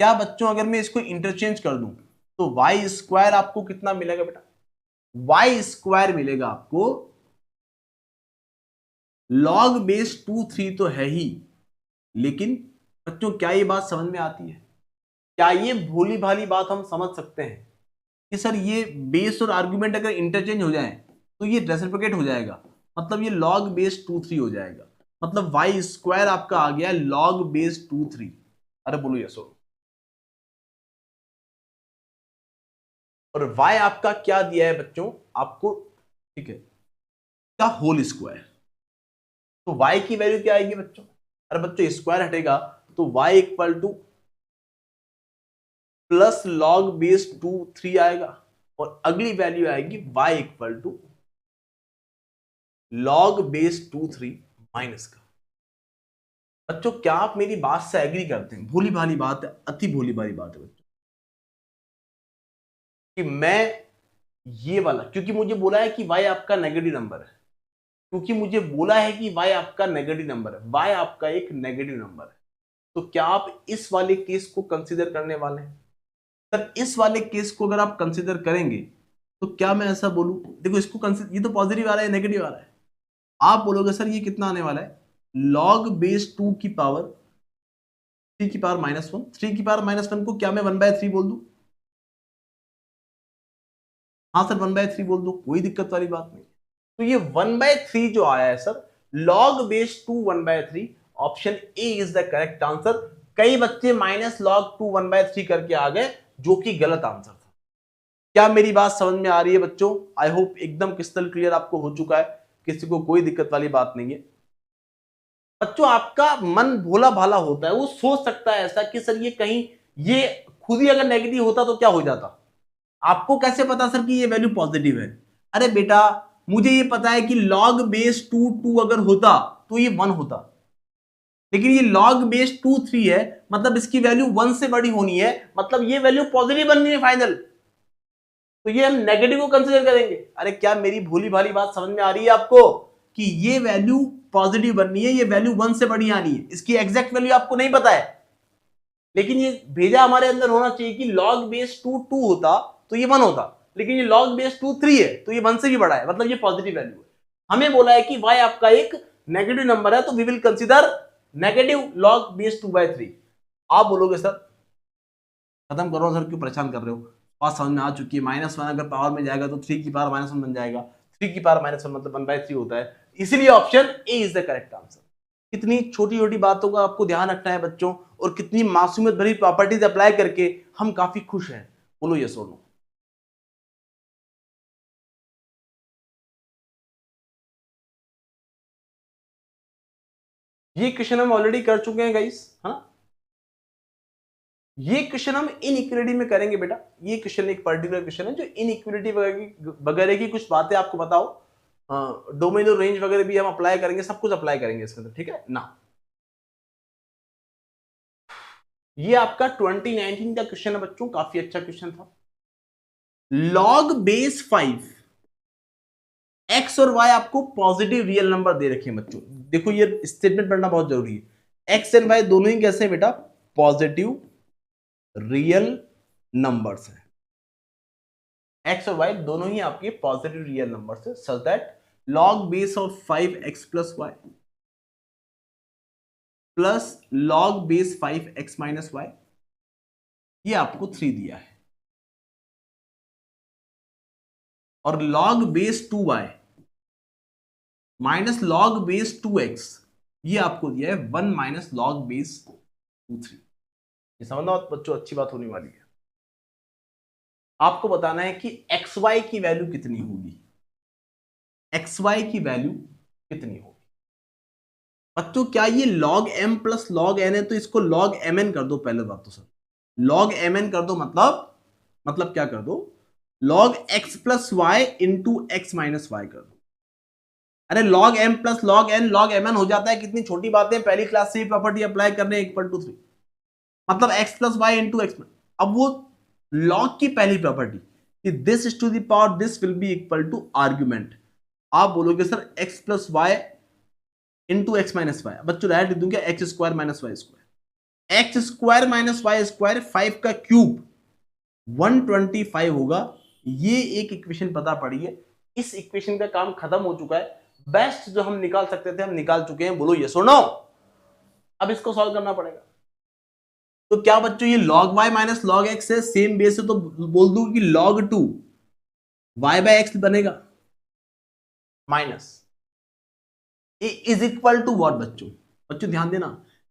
क्या बच्चों अगर मैं इसको इंटरचेंज कर दूं तो वाई स्क्वायर आपको कितना मिलेगा बेटा? वाई स्क्वायर मिलेगा आपको लॉग बेस 2 3 तो है ही, लेकिन बच्चों क्या ये बात समझ में आती है? क्या ये भोली भाली बात हम समझ सकते हैं कि सर ये बेस और आर्गुमेंट अगर इंटरचेंज हो जाए तो ये रेसिप्रोकेट हो जाएगा, मतलब ये log बेस 2 3 हो जाएगा, मतलब वाई स्क्वायर आपका आ गया log बेस 2 3। अरे बोलो यस। और y आपका क्या दिया है बच्चों आपको? ठीक है, का होल स्क्वायर। तो y की वैल्यू क्या आएगी बच्चों? अरे बच्चों स्क्वायर हटेगा तो y equal to plus log base 2 3 आएगा, और अगली वैल्यू आएगी y equal to log base 2 3 minus का। बच्चों क्या आप मेरी बात से एग्री करते हैं? भोली भाली बात है, अति भोली भाली बात है बच्चों, कि मैं ये वाला, क्योंकि मुझे बोला है कि y आपका नेगेटिव नंबर है, क्योंकि मुझे बोला है कि y आपका नेगेटिव नंबर है, y आपका एक नेगेटिव नंबर है, तो क्या आप इस वाले केस को कंसीडर करने वाले हैं? सर इस वाले केस को अगर आप कंसीडर करेंगे तो क्या मैं ऐसा बोलूं, देखो इसको कंसीडर, ये तो पॉजिटिव आ रहा है नेगेटिव आ रहा है, आप बोलोगे सर ये कितना आने वाला है? log बेस 2 की पावर 3 की पावर -1, 3 की पावर -1 को क्या मैं 1/3 बोल दूं? हाँ सर 1/3 बोल दो, कोई दिक्कत वाली बात नहीं। तो ये 1/3 जो आया है sir, log base 2 1/3, option A is the correct answer. कई बच्चे -log 2 1/3 करके आ गए, जो कि गलत आंसर था। क्या मेरी बात समझ में आ रही है बच्चों? आई होप एकदम क्रिस्टल क्लियर आपको हो चुका है, किसी को कोई दिक्कत वाली बात नहीं है। बच्चों आपका मन भोला भाला होता है, वो सोच सकता है ऐसा कि सर ये कहीं ये खुद ही अगर नेगेटिव होता तो क्या हो जाता। आपको कैसे पता सर कि ये वैल्यू पॉजिटिव है? अरे बेटा मुझे ये पता है कि log बेस 2 अगर होता तो ये 1 होता, लेकिन ये log बेस 3 है, मतलब इसकी वैल्यू 1 से बड़ी होनी है, मतलब ये वैल्यू पॉजिटिव बननी है फाइनल, तो ये हम नेगेटिव को कंसीडर करेंगे। अरे क्या मेरी भोली भाली बात समझ में आ रही है आपको कि ये वैल्यू पॉजिटिव बननी है, ये वैल्यू 1 से बड़ी आनी है। इसकी एग्जैक्ट वैल्यू आपको नहीं पता है, लेकिन ये भेजा हमारे अंदर होना चाहिए कि log बेस 2 होता तो ये 1 होता, लेकिन ये log बेस 3 है तो ये 1 से भी बड़ा है, मतलब ये पॉजिटिव वैल्यू है। हमें बोला है कि y आपका एक नेगेटिव नंबर है, तो we will consider negative log base 2/3। आप बोलोगे सर खत्म करो सर, क्यों परेशान कर रहे हो, बात समझ में आ चुकी है। -1 अगर पावर में जाएगा तो 3 की पावर -1 बन जाएगा, 3 की पावर -1 मतलब 1/3 होता है, इसलिए option A is the correct answer. कितनी छोटी छोटी बातों का आपको ध्यान रखना है बच्चों, और कितनी मासूमियत भरी प्रॉपर्टीज अप्लाई करके हम काफी खुश हैं। बोलो यस और नो। ये क्वेश्चन हम ऑलरेडी कर चुके हैं गाइस, हाँ ये क्वेश्चन हम इनइक्वालिटी में करेंगे बेटा। ये क्वेश्चन एक पर्टिकुलर क्वेश्चन है जो इनइक्वालिटी वगैरह की कुछ बातें आपको बताओ, डोमेन और रेंज वगैरह भी हम अप्लाई करेंगे, सब कुछ अप्लाई करेंगे इसके अंदर, ठीक है ना। ये आपका 2019 का क्वेश्चन है बच्चों, काफी अच्छा क्वेश्चन था। log बेस 5 x और y आपको पॉजिटिव रियल नंबर दे रखे हैं बच्चों। देखो ये स्टेटमेंट पढ़ना बहुत जरूरी है। x एंड y दोनों ही कैसे हैं बेटा? पॉजिटिव रियल नंबर्स हैं। x और y दोनों ही आपके पॉजिटिव रियल नंबर्स हैं, such that log base of 5x plus y plus log base 5x minus y, ये आपको 3 दिया है, और log base 2y minus log base 2x, ये आपको दिया है 1 माइनस log बेस 2 3। ये समझना बच्चों, अच्छी बात होने वाली है। आपको बताना है कि xy की वैल्यू कितनी होगी, xy की वैल्यू कितनी होगी। बच्चों क्या ये log m plus log n है, तो इसको log mn कर दो पहले बात तो सर, log mn कर दो, मतलब क्या कर दो, log x plus y into x minus y कर दो। अरे log m plus log n log mn हो जाता है, कितनी छोटी बातें, पहली क्लास से ही प्रॉपर्टी अप्लाई करने, इक्वल टू 3, मतलब x plus y into x. अब वो log की पहली प्रॉपर्टी कि this is to the power this will be equal to argument. आप बोलोगे sir x plus y into x minus y, बच्चों डायरेक्ट लिख दूंगा x square minus y square, x square minus y square 5 का cube 125 होगा। ये एक equation पता पड़ी है, इस इक्वेशन का काम खत्म हो चुका है, बेस्ट जो हम निकाल सकते थे हम निकाल चुके हैं। बोलो यस और नो। अब इसको सॉल्व करना पड़ेगा। तो क्या बच्चों ये log y minus log x है, सेम बेस है, तो बोल दूं कि log 2 y बाय एक्स बनेगा, minus is equal to what बच्चों, बच्चों ध्यान देना,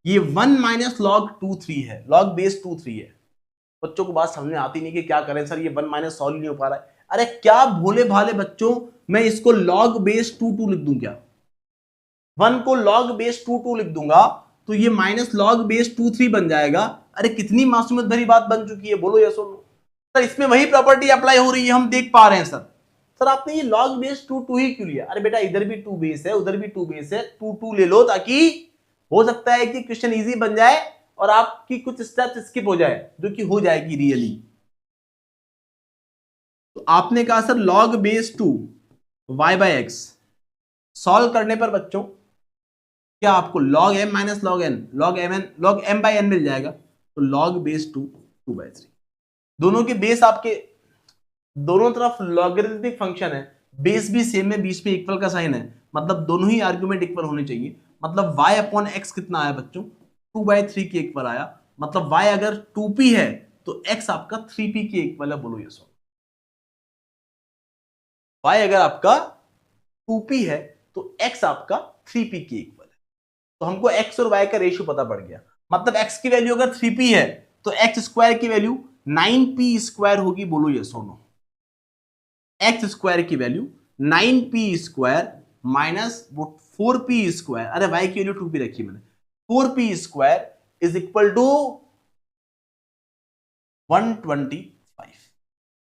ये 1 माइनस log 2 3 है, log बेस 2 3 है। बच्चों को बात समझ में आती नहीं कि क्या करें सर, ये 1 माइनस सॉल्व नहीं हो पा रहा है। अरे क्या भोले भाले बच्चों, मैं इसको log बेस 2 लिख दूं क्या, 1 को log बेस 2 लिख दूंगा तो ये माइनस log बेस 2 3 बन जाएगा। अरे कितनी मासूमियत भरी बात बन चुकी है। बोलो यस और नो। सर इसमें वही प्रॉपर्टी अप्लाई हो रही है, हम देख पा रहे हैं सर आपने ये log बेस 2 ही क्यों लिया? अरे बेटा इधर भी 2 बेस है, उधर भी 2 बेस है, 2 ले लो, ताकि हो सकता है कि क्वेश्चन इजी बन जाए और आपकी कुछ स्टेप्स स्किप हो जाए, जो कि हो जाएगी रियली। तो आपने कहा sir log base 2 y by x, solve करने पर बच्चों क्या आपको log m minus log n log m by n मिल जाएगा, तो log बेस 2/3। दोनों के बेस आपके दोनों तरफ लॉगरिथमिक फंक्शन है, बेस भी सेम है, बीच में इक्वल का साइन है, मतलब दोनों ही आर्गुमेंट इक्वल होने चाहिए। मतलब y अपॉन x कितना आया बच्चों, 2/3 के इक्वल आया, मतलब y अगर 2p है तो x आपका 3p के इक्वल है। बोलो ये सो, y अगर आपका 2p है तो x आपका 3p के इक्वल है। तो हमको x और y का रेशियो पता पड़ गया, मतलब x की वैल्यू अगर 3p है तो x स्क्वायर की वैल्यू 9p स्क्वायर होगी। बोलो ये सोनो, एक्स स्क्वायर की वैल्यू 9p² माइनस 4p², अरे y की वैल्यू 2p रखी मैंने, 4p² इज इक्वल टू 125,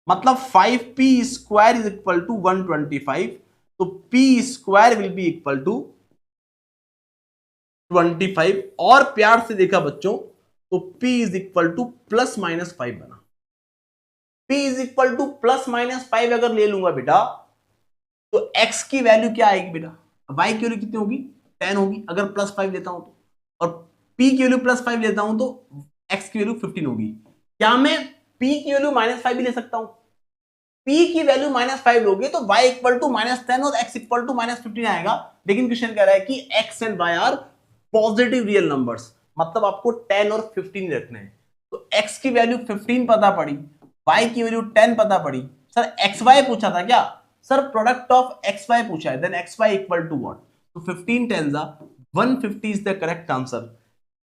मतलब 5p² इज इक्वल टू 125, तो p² will be equal to 25, और प्यार से देखा बच्चों तो p इज इक्वल टू ±5 बना। p इज इक्वल टू ±5 अगर ले लूंगा बेटा तो x की वैल्यू क्या आएगी बेटा, y की वैल्यू कितनी होगी 10 होगी अगर +5 लेता हूं तो, और p की वैल्यू +5 लेता हूं तो x की वैल्यू 15 होगी। क्या मैं p की वैल्यू -5 भी ले सकता हूं? p की वैल्यू -5 लोगे तो y इक्वल टू -10 और x इक्वल टू -15 आएगा, लेकिन क्वेश्चन कह रहा है कि x and y are positive real numbers, मतलब आपको 10 और 15 रखने हैं। तो x की वैल्यू 15 पता पड़ी, y की वैल्यू 10 पता पड़ी। सर xy पूछा था क्या? सर प्रोडक्ट ऑफ xy पूछा है, then xy equal to what? तो 15 10 150 is the correct answer.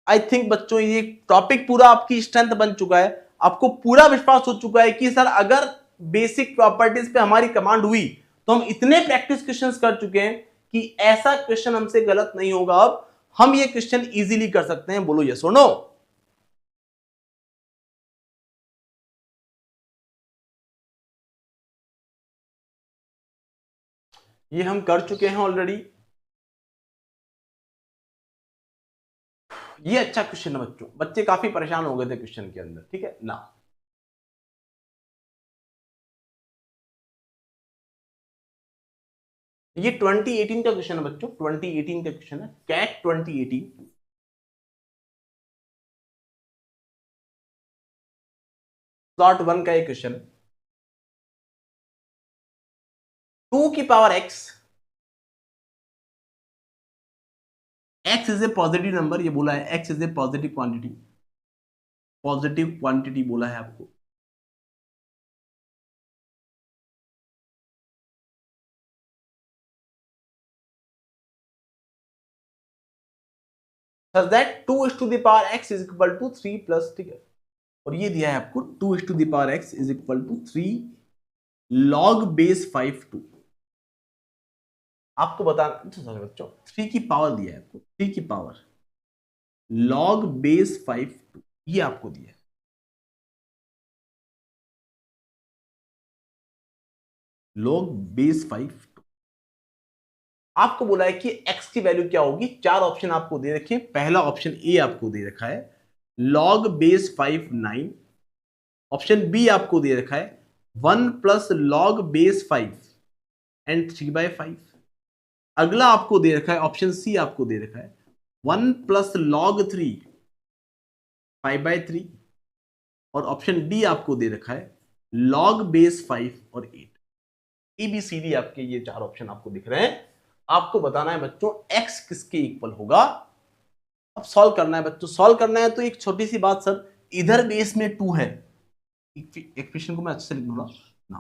I think बच्चों ये टॉपिक पूरा आपकी स्ट्रेंथ बन चुका है, आपको पूरा विश्वास हो चुका है कि सर अगर बेसिक प्रॉपर्टीज पे हमारी कमांड हुई तो हम इतने प्रैक्टिस क्वेश्चंस कर चुके हैं कि ऐसा क्वेश्चन हमसे गलत नहीं होगा। अब हम ये क्वेश्चन इजीली कर सकते हैं, बोलो यस और नो। ये हम कर चुके हैं ऑलरेडी। ये अच्छा क्वेश्चन है बच्चों, बच्चे काफी परेशान हो गए थे क्वेश्चन के अंदर, ठीक है ना। ये 2018 का क्वेश्चन है बच्चों, 2018 का क्वेश्चन है, कैट 2018 स्लॉट 1 का एक क्वेश्चन है। 2 की power x, x is a positive number, ये बोला है x is a positive quantity, positive quantity बोला है आपको। Such that 2 is equal to 3 plus, ठीक है, और ये दिया है आपको 2 is equal to 3 log base 5 2। आपको बताना बच्चों 3 की पावर दिया है आपको, 3 की पावर log बेस 5 2, ये आपको दिया है। log बेस 5 2, आपको बोला है कि x की वैल्यू क्या होगी। 4 ऑप्शन आपको दे रखे हैं, पहला ऑप्शन ए आपको दे रखा है log बेस 5 9, ऑप्शन बी आपको दे रखा है 1 प्लस log बेस 5 एंड 3/5, अगला आपको दे रखा है ऑप्शन सी आपको दे रखा है 1 प्लस log 3 5/3, और ऑप्शन डी आपको दे रखा है log बेस 5 और 8। ABCD आपके ये 4 ऑप्शन आपको दिख रहे हैं। आपको बताना है बच्चों x किसके इक्वल होगा। अब सॉल्व करना है बच्चों, सॉल्व करना है तो एक छोटी सी बात, सर इधर बेस में 2 है, इक्वेशन को मैं अच्छे से लिख दूंगा ना,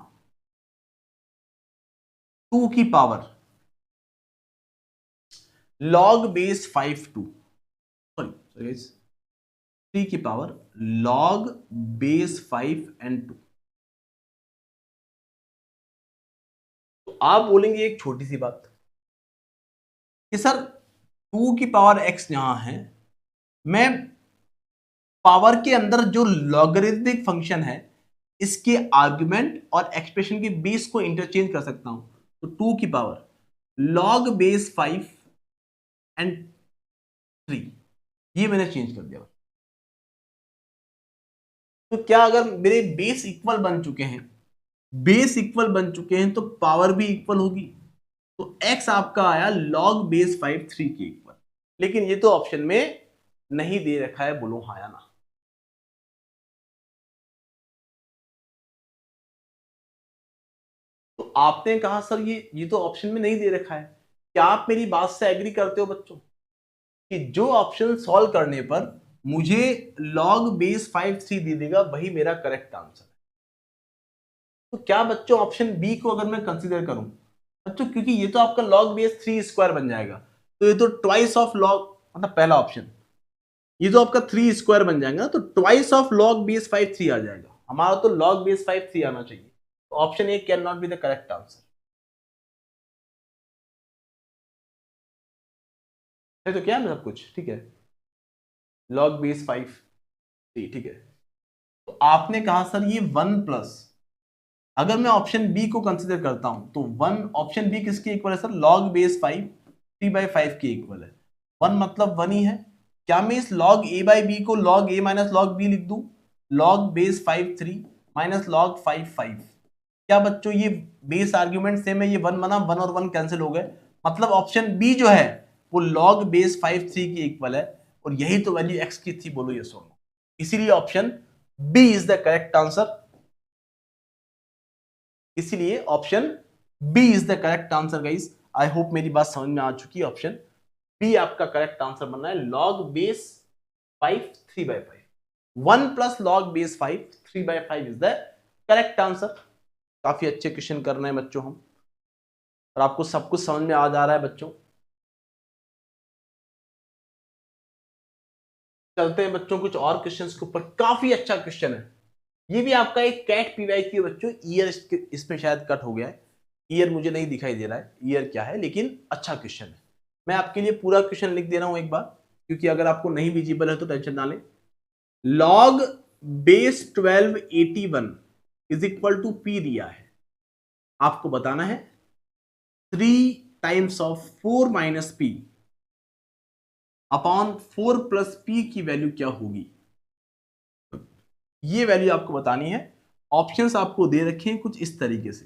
2 की पावर log बेस 5 2, सॉरी 3 की पावर log बेस 5 एंड 2। तो आप बोलेंगे एक छोटी सी बात कि सर 2 की पावर x यहां है, मैं पावर के अंदर जो लॉगरिथमिक फंक्शन है इसके आर्गुमेंट और एक्सप्रेशन के बेस को इंटरचेंज कर सकता हूं। तो 2 की पावर log बेस 5 एंड 3, ये मैंने चेंज कर दिया। तो क्या अगर मेरे बेस इक्वल बन चुके हैं, बेस इक्वल बन चुके हैं तो पावर भी इक्वल होगी। तो x आपका आया log बेस 5 3 के इक्वल, लेकिन ये तो ऑप्शन में नहीं दे रखा है, बोलो हाँ या ना। तो आपने कहा सर ये तो ऑप्शन में नहीं दे रखा है, क्या आप मेरी बात से एग्री करते हो बच्चों कि जो ऑप्शन सॉल्व करने पर मुझे log बेस 5 3 दे देगा वही मेरा करेक्ट आंसर है? तो क्या बच्चों ऑप्शन बी को अगर मैं कंसीडर करूं बच्चों, क्योंकि ये तो आपका log बेस 3 बन जाएगा, तो ये तो ट्वाइस ऑफ log, मतलब पहला ऑप्शन ये तो आपका 3 बन जाएगा, तो ट्वाइस ऑफ log बेस 5 3 आ जाएगा। हमारा तो log बेस 5 3 आना चाहिए, option A can not be the correct answer है। तो क्या है सब कुछ ठीक है, लॉग बेस 5 ठीक है। तो आपने कहा सर ये 1 प्लस, अगर मैं ऑप्शन बी को कंसिडर करता हूं तो 1 ऑप्शन बी किसके इक्वल है सर, लॉग बेस 5 3/5 के इक्वल है। 1 मतलब 1 ही है। क्या मैं इस लॉग ए बाई बी को लॉग ए माइनस लॉग बी लिख दूं, लॉग बेस 5 3 माइनस लॉग 5 5। क्या बच्चों ये बेस आर्ग्यूमेंट सेम है, ये 1 बना, 1 और 1 कैंसिल हो गए, मतलब ऑप्शन बी जो है वो log बेस 5 3 के इक्वल है, और यही तो वैल्यू x की थी, बोलो ये सोनो। इसीलिए option B is the correct answer, इसीलिए option B is the correct answer guys. I hope मेरी बात समझ में आ चुकी है, ऑप्शन बी आपका करेक्ट आंसर बनना है, log base 5 3/5। 1 plus log base 5 3/5 is the correct answer. काफी अच्छे क्वेश्चन कर रहे हैं बच्चों हम, और आपको सब कुछ समझ में आ जा रहा है बच्चों। चलते हैं बच्चों कुछ और क्वेश्चंस के ऊपर। काफी अच्छा क्वेश्चन है ये भी आपका, एक कैट पीवाई की बच्चों। ईयर इसमें शायद कट हो गया है, ईयर मुझे नहीं दिखाई दे रहा है ईयर क्या है, लेकिन अच्छा क्वेश्चन है। मैं आपके लिए पूरा क्वेश्चन लिख दे रहा हूं एक बार, क्योंकि अगर आपको नहीं विजिबल है तो टेंशन ना लें। Log base 1281 is equal to p दिया है, आपको बताना है 3 times of 4 minus p upon 4 plus p की वैल्यू क्या होगी, ये वैल्यू आपको बतानी है। ऑप्शंस आपको दे रखे हैं कुछ इस तरीके से।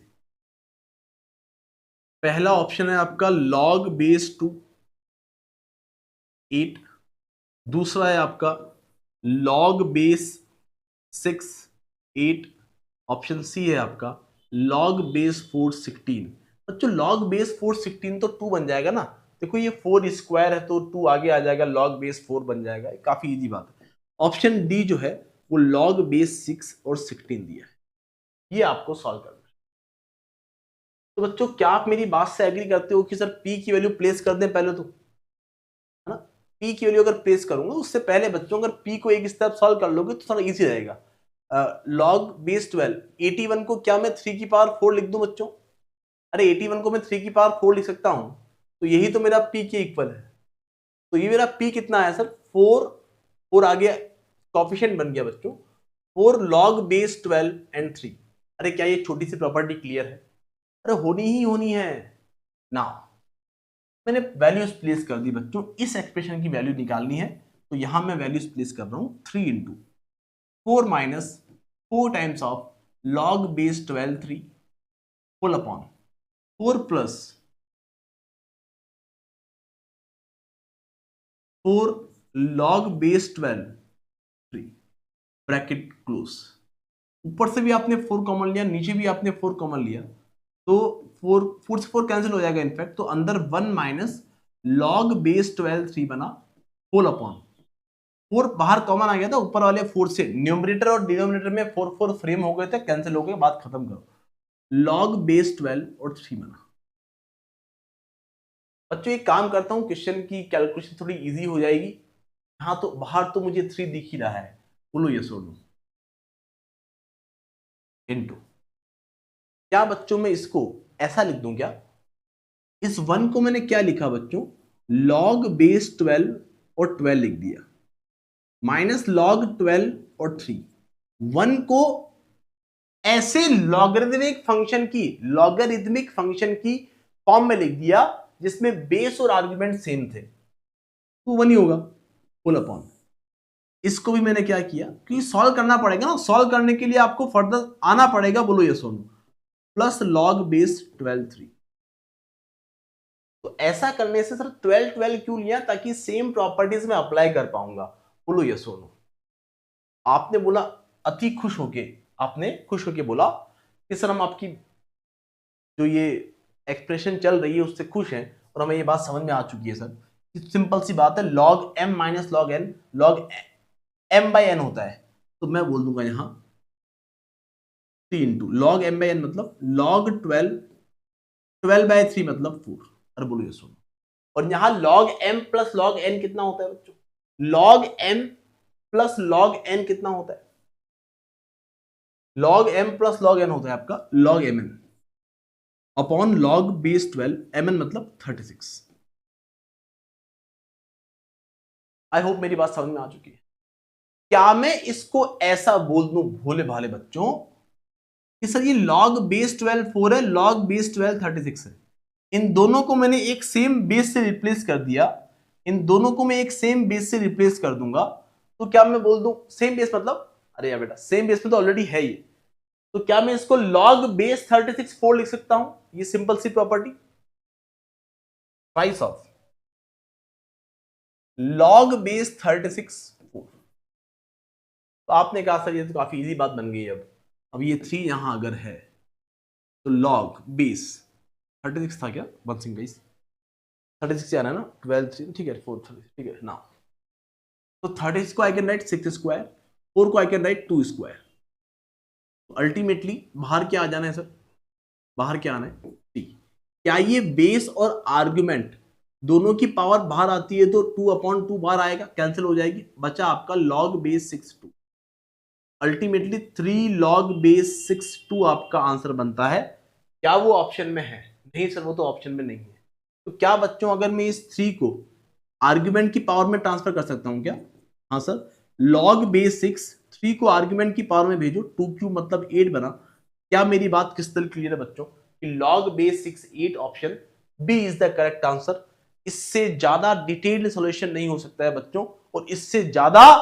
पहला ऑप्शन है आपका log बेस 2 8, दूसरा है आपका log बेस 6 8, ऑप्शन सी है आपका log बेस 4 16। बच्चों log बेस 4 16 तो 2 बन जाएगा ना, देखो ये 4 स्क्वायर है तो 2 आगे आ जाएगा, log बेस 4 बन जाएगा, काफी इजी बात है। ऑप्शन डी जो है वो log बेस 6 और 16 दिया है, ये आपको सॉल्व करना है। तो बच्चों क्या आप मेरी बात से एग्री करते हो कि सर पी की वैल्यू प्लेस कर दें पहले, तो है ना, पी की वैल्यू अगर प्लेस करूंगा उससे पहले बच्चों अगर पी को एक स्टेप सॉल्व कर लोगे तो थोड़ा इजी रहेगा। लॉग बेस 12 81 को क्या मैं 3 की पावर 4 लिख दूं बच्चों, अरे 81 को मैं 3 की पावर 4 लिख सकता हूं, तो यही तो मेरा पी के इक्वल है। तो ये मेरा पी कितना है सर 4, 4 आ गया, कॉफिशिएंट बन गया बच्चों 4 log बेस 12 एंड 3। अरे क्या ये छोटी सी प्रॉपर्टी क्लियर है, अरे होनी ही होनी है ना। मैंने वैल्यूज प्लेस कर दी बच्चों, इस एक्सप्रेशन की वैल्यू निकालनी है, तो यहां मैं वैल्यूज प्लेस कर रहा हूं 3 into 4 minus 4 times of log base 12 3 whole upon 4 plus 4 log base 12 3 bracket close. ऊपर से भी आपने 4 कॉमन लिया, नीचे भी आपने 4 कॉमन लिया, तो 4 से 4 कैंसिल हो जाएगा इनफैक्ट, तो अंदर 1 माइनस log बेस 12 3 बना होल अपॉन 4 बाहर कॉमन आ गया था, ऊपर वाले 4 से न्यूमरेटर और डिनोमिनेटर में 4 4 फ्रेम हो गए थे, कैंसिल हो गए, बात खत्म करो, log बेस 12 और 3 बना। बच्चों एक काम करता हूं, क्वेश्चन की कैलकुलेशन थोड़ी इजी हो जाएगी। हाँ तो बाहर तो मुझे 3 दिख ही रहा है, बोलो ये सोनू इनटू, क्या बच्चों में इसको ऐसा लिख दूं क्या, इस 1 को मैंने क्या लिखा बच्चों, log बेस 12 और 12 लिख दिया, माइनस log 12 और 3, 1 को ऐसे लॉगरिदमिक फंक्शन की फॉर्म में लिख दिया जिसमें बेस और आर्गुमेंट सेम थे, तो 1 ही होगा फुल अपॉन। इसको भी मैंने क्या किया, क्योंकि सॉल्व करना पड़ेगा ना, सॉल्व करने के लिए आपको फर्दर आना पड़ेगा, बोलो ये सोनू, प्लस log बेस 12 3। तो ऐसा करने से सर 12 12 क्यों लिया, ताकि सेम प्रॉपर्टीज में अप्लाई कर पाऊंगा, बोलो ये सोनू। आपने बोला अति खुश होके, आपने खुश होके बोला कि सर हम आपकी जो ये एक्सप्रेशन चल रही है उससे खुश हैं, और हमें ये बात समझ में आ चुकी है सर, सिंपल सी बात है, log m minus log n, log m by n होता है, तो मैं बोल दूंगा यहां 3 into log m by n मतलब log 12 12 बाई 3 मतलब 4। अरे बोलो ये सुनो, और यहां log m plus log n कितना होता है बच्चों, log m plus log n कितना होता है, log m plus log n होता है आपका log mn upon log base 12, mn मतलब 36। आई होप मेरी बात समझ में आ चुकी है। क्या मैं इसको ऐसा बोल दूं भोले भाले बच्चों कि सर ये log बेस 12 4 है, log बेस 12 36 है, इन दोनों को मैंने एक सेम बेस से रिप्लेस कर दिया, इन दोनों को मैं एक सेम बेस से रिप्लेस कर दूंगा, तो क्या मैं बोल दूं सेम बेस मतलब, अरे यार बेटा सेम बेस में तो ऑलरेडी है ये, तो क्या मैं इसको log बेस 36 4 लिख सकता हूं? ये सिंपल सी property, twice of log base 36 4। तो आपने कहा सर ये तो काफी इजी बात बन गई। अब ये 3 यहां अगर है तो log बेस 36 था क्या, 1 सिंग बेस 36 से आना है ना, 12 3 ठीक है 4 ठीक है ना। तो 36 को आई कैन राइट 6 स्क्वायर, 4 को आई कैन राइट 2 स्क्वायर। तो अल्टीमेटली बाहर क्या आ जाना है सर, बाहर क्या आना है 3। क्या ये बेस और आर्गुमेंट दोनों की पावर बाहर आती है तो 2/2 बाहर आएगा, कैंसिल हो जाएगी, बचा आपका log base 6 2। Ultimately 3 log base 6 2 आपका आंसर बनता है। क्या वो ऑप्शन में है? नहीं सर वो तो ऑप्शन में नहीं है। तो क्या बच्चों अगर मैं इस 3 को आर्ग्यूमेंट की पावर में ट्रांसफर कर सकता हूं क्या? हाँ सर, log बेस 6 3 को आर्ग्यूमेंट की पावर में भेजो, 2 क्यूब मतलब 8 बना। क्या मेरी बात क्रिस्टल क्लियर है बच्चों कि log base 6 8, option B is the correct answer. इससे ज्यादा डिटेल्ड सॉल्यूशन नहीं हो सकता है बच्चों, और इससे ज्यादा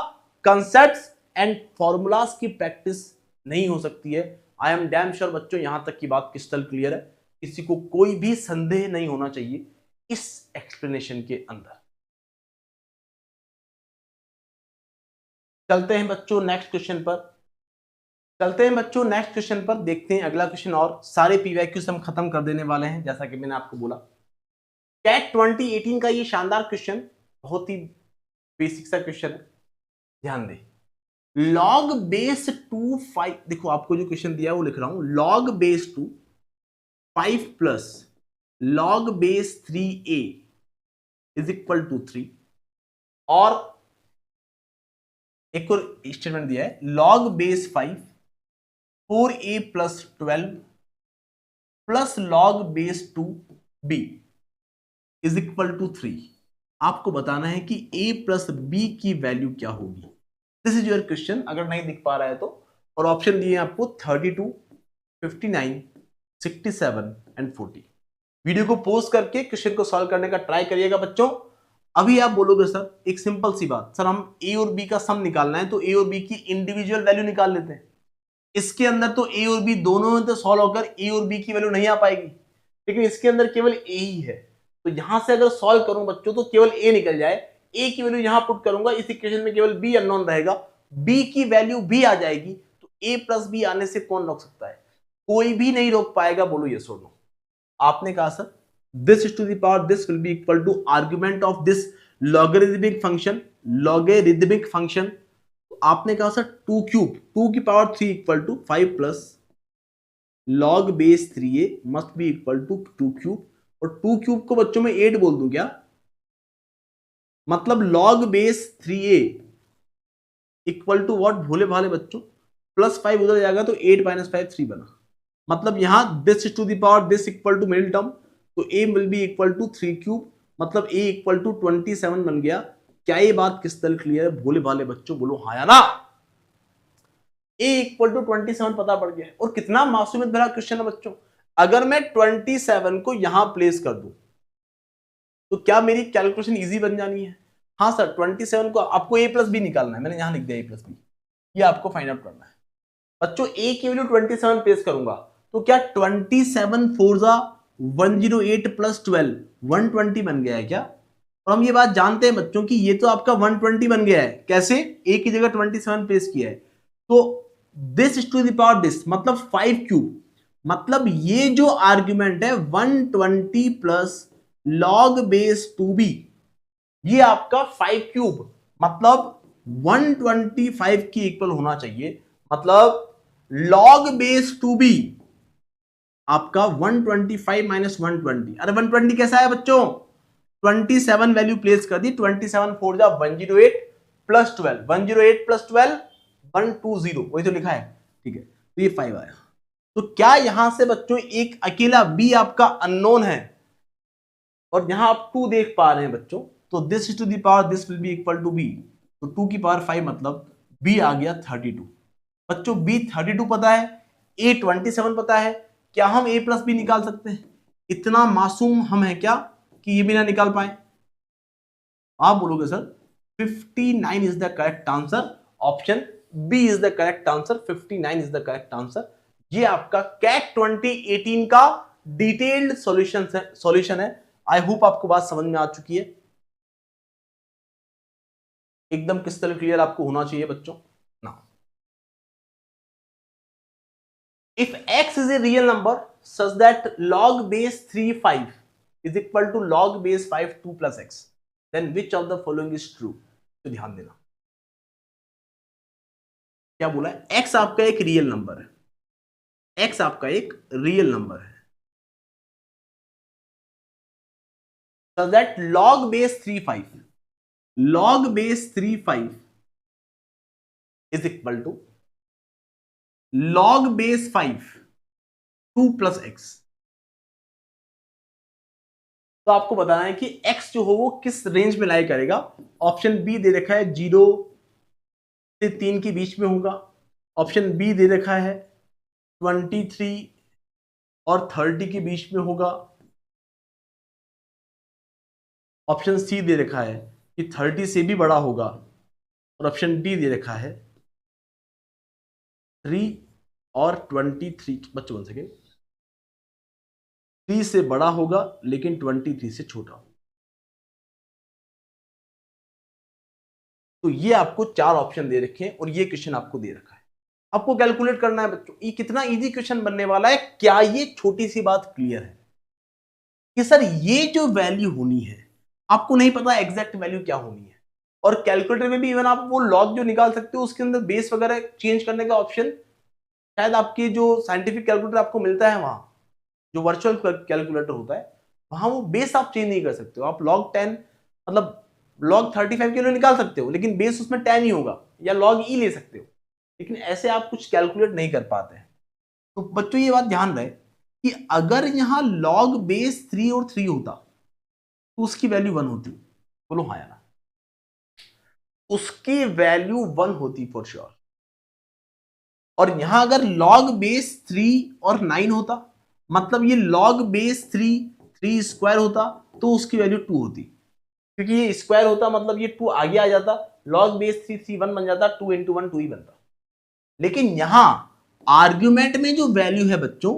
कंसेप्ट्स एंड फॉर्मूलाज की प्रैक्टिस नहीं हो सकती है। आई एम डैम श्योर बच्चों यहां तक की बात क्रिस्टल क्लियर है, किसी को कोई भी संदेह नहीं होना चाहिए इस एक्सप्लेनेशन के अंदर। चलते हैं बच्चों नेक्स्ट क्वेश्चन पर, देखते हैं अगला क्वेश्चन, और सारे पीवाईक्यूज हम खत्म कर देने वाले हैं जैसा कि मैंने आपको बोला। कैट 2018 का ये शानदार क्वेश्चन, बहुत ही बेसिक सा क्वेश्चन है, ध्यान दे। log बेस 2 5, देखो आपको जो क्वेश्चन दिया है वो लिख रहा हूं, log base 2 5 plus log base 3a is equal to 3, और एक और स्टेटमेंट दिया है log base 5 4a plus 12 plus log base 2b is equal to 3। आपको बताना है कि a प्लस b की वैल्यू क्या होगी। दिस इज योर क्वेश्चन, अगर नहीं दिख पा रहा है तो। और ऑप्शन दिए हैं आपको 32 59 67 एंड 40। वीडियो को पॉज करके क्वेश्चन को सॉल्व करने का ट्राई करिएगा बच्चों। अभी आप बोलोगे सर एक सिंपल सी बात, सर हम a और b का सम निकालना है तो a और b की इंडिविजुअल वैल्यू निकाल लेते हैं। इसके अंदर तो a और b दोनों में तो सॉल्व होकर a और b की वैल्यू नहीं आ पाएगी, लेकिन इसके अंदर केवल a ही है। तो यहां से अगर सॉल्व करूं बच्चों तो केवल a निकल जाए, a की वैल्यू यहां पुट करूंगा, इस इक्वेशन में केवल b अननोन रहेगा, b की वैल्यू b आ जाएगी। तो a प्लस b आने से कौन रोक सकता है? कोई भी नहीं रोक पाएगा, बोलो यस और नो। आपने कहा sir this to the power this will be equal to argument of this logarithmic function। तो आपने कहा सर 2 क्यूब 2 की power 3 equal to 5 plus log base 3a must be equal to 2 cube, और 2 cube को बच्चों में 8 बोल दूं क्या? मतलब log base 3a equal to what भोले भाले बच्चों, प्लस 5 उधर जाएगा तो 8 माइनस 5 3 बना। मतलब यहां this to the power this equal to middle term, तो a will be equal to 3 cube, मतलब a इक्वल टू 27 बन गया। क्या ये बात क्रिस्टल क्लियर है भोले भाले बच्चों? बोलो हाँ या ना। a इक्वल टू 27 पता पड़ गया, और कितना मासूमियत भरा क्वेश्चन है बच्चों। अगर मैं 27 को यहां प्लेस कर दूं तो क्या मेरी कैलकुलेशन इजी बन जानी है? हाँ सर 27 को आपको a प्लस बी निकालना है, मैंने यहां लिख दिया a प्लस बी, ये आपको फाइंड आउट करना है बच्चों। a की वैल्यू 27 प्लेस करूंगा तो क्या 27 4 जा 108 प्लस 12 120 बन गया है क्या? और हम ये बात जानते हैं बच्चों कि ये तो आपका 120 बन गया है। कैसे? a की जगह 27 प्लेस किया है, तो this to the power this मतलब 5 क्यूब, मतलब ये जो आर्ग्यूमेंट है 120 प्लस log बेस 2b, ये आपका 5 क्यूब मतलब 125 की इक्वल होना चाहिए। मतलब log बेस 2b आपका 125 माइनस 120, अरे 120 कैसा है बच्चों? 27 वैल्यू प्लेस कर दी, 27 4 जा 108 प्लस 12 108 प्लस 12 120, वही तो लिखा है, ठीक है। तो तो ये 5 आया। तो क्या यहां से बच्चों एक अकेला b आपका अननोन है, और यहां आप 2 देख पा रहे हैं बच्चों, तो this to the power this will be equal to b, तो 2 की पावर 5 मतलब b आ गया 32। बच्चों b 32 पता है, a 27 पता है, क्या हम a प्लस बी निकाल सकते हैं? इतना मासूम हम हैं क्या कि ये भी ना निकाल पाए? आप बोलोगे sir 59 is the correct answer, option B is the correct answer, 59 is the correct answer. ये आपका कैट 2018 का डिटेल्ड सॉल्यूशन है। आई होप आपको बात समझ में आ चुकी है, एकदम क्रिस्टल क्लियर आपको होना चाहिए बच्चों ना। If x is a real number such that log base 3 5 is equal to log base 5 2 plus x, then which of the following is true? तो ध्यान देना क्या बोला है, x आपका एक रियल नंबर है, x आपका एक रियल नंबर है, such that log base 3 5 is equal to log base 5 2 plus x। तो आपको बताना है कि x जो हो वो किस रेंज में लाई करेगा। ऑप्शन बी दे रखा है 0 से 3 के बीच में होगा, ऑप्शन बी दे रखा है 23 और 30 के बीच में होगा, ऑप्शन सी दे रखा है कि 30 से भी बड़ा होगा, और ऑप्शन डी दे रखा है 3 और 23 बच्चों 1 सेकेंड 3 से बड़ा होगा लेकिन 23 से छोटा होगा। तो ये आपको 4 ऑप्शन दे रखे हैं और ये क्वेश्चन आपको दे रखा है, आपको कैलकुलेट करना है बच्चों। ये कितना इजी क्वेश्चन बनने वाला है, क्या ये छोटी सी बात क्लियर है कि सर ये जो वैल्यू होनी है, आपको नहीं पता एग्जैक्ट वैल्यू क्या होनी है, और कैलकुलेटर में भी इवन आप वो लॉग जो निकाल सकते हो उसके अंदर बेस वगैरह चेंज करने का ऑप्शन शायद आपके जो साइंटिफिक कैलकुलेटर आपको मिलता है, वहां जो वर्चुअल कैलकुलेटर होता है वहां वो बेस आप चेंज नहीं कर सकते हो। आप लॉग 10 मतलब लॉग 35 के लिए निकाल सकते हो लेकिन बेस उसमें 10 ही होगा, या लॉग ई ले सकते हो, लेकिन ऐसे आप कुछ कैलकुलेट नहीं कर पाते हैं। तो बच्चों ये बात ध्यान रहे कि अगर यहां लॉग बेस 3 और 3 होता तो उसकी वैल्यू 1 होती, बोलो हाँ या ना, उसकी वैल्यू 1 होती फॉर श्योर। और यहां अगर लॉग बेस 3 और 9 होता, मतलब ये लॉग बेस 3 स्क्वायर होता तो उसकी वैल्यू 2 होती, क्योंकि ये स्क्वायर होता मतलब ये 2 आगे आ जाता, लॉग बेस 3 1 बन जाता, 2 इंटू 1 2 ही बनता। लेकिन यहां आर्ग्यूमेंट में जो वैल्यू है बच्चों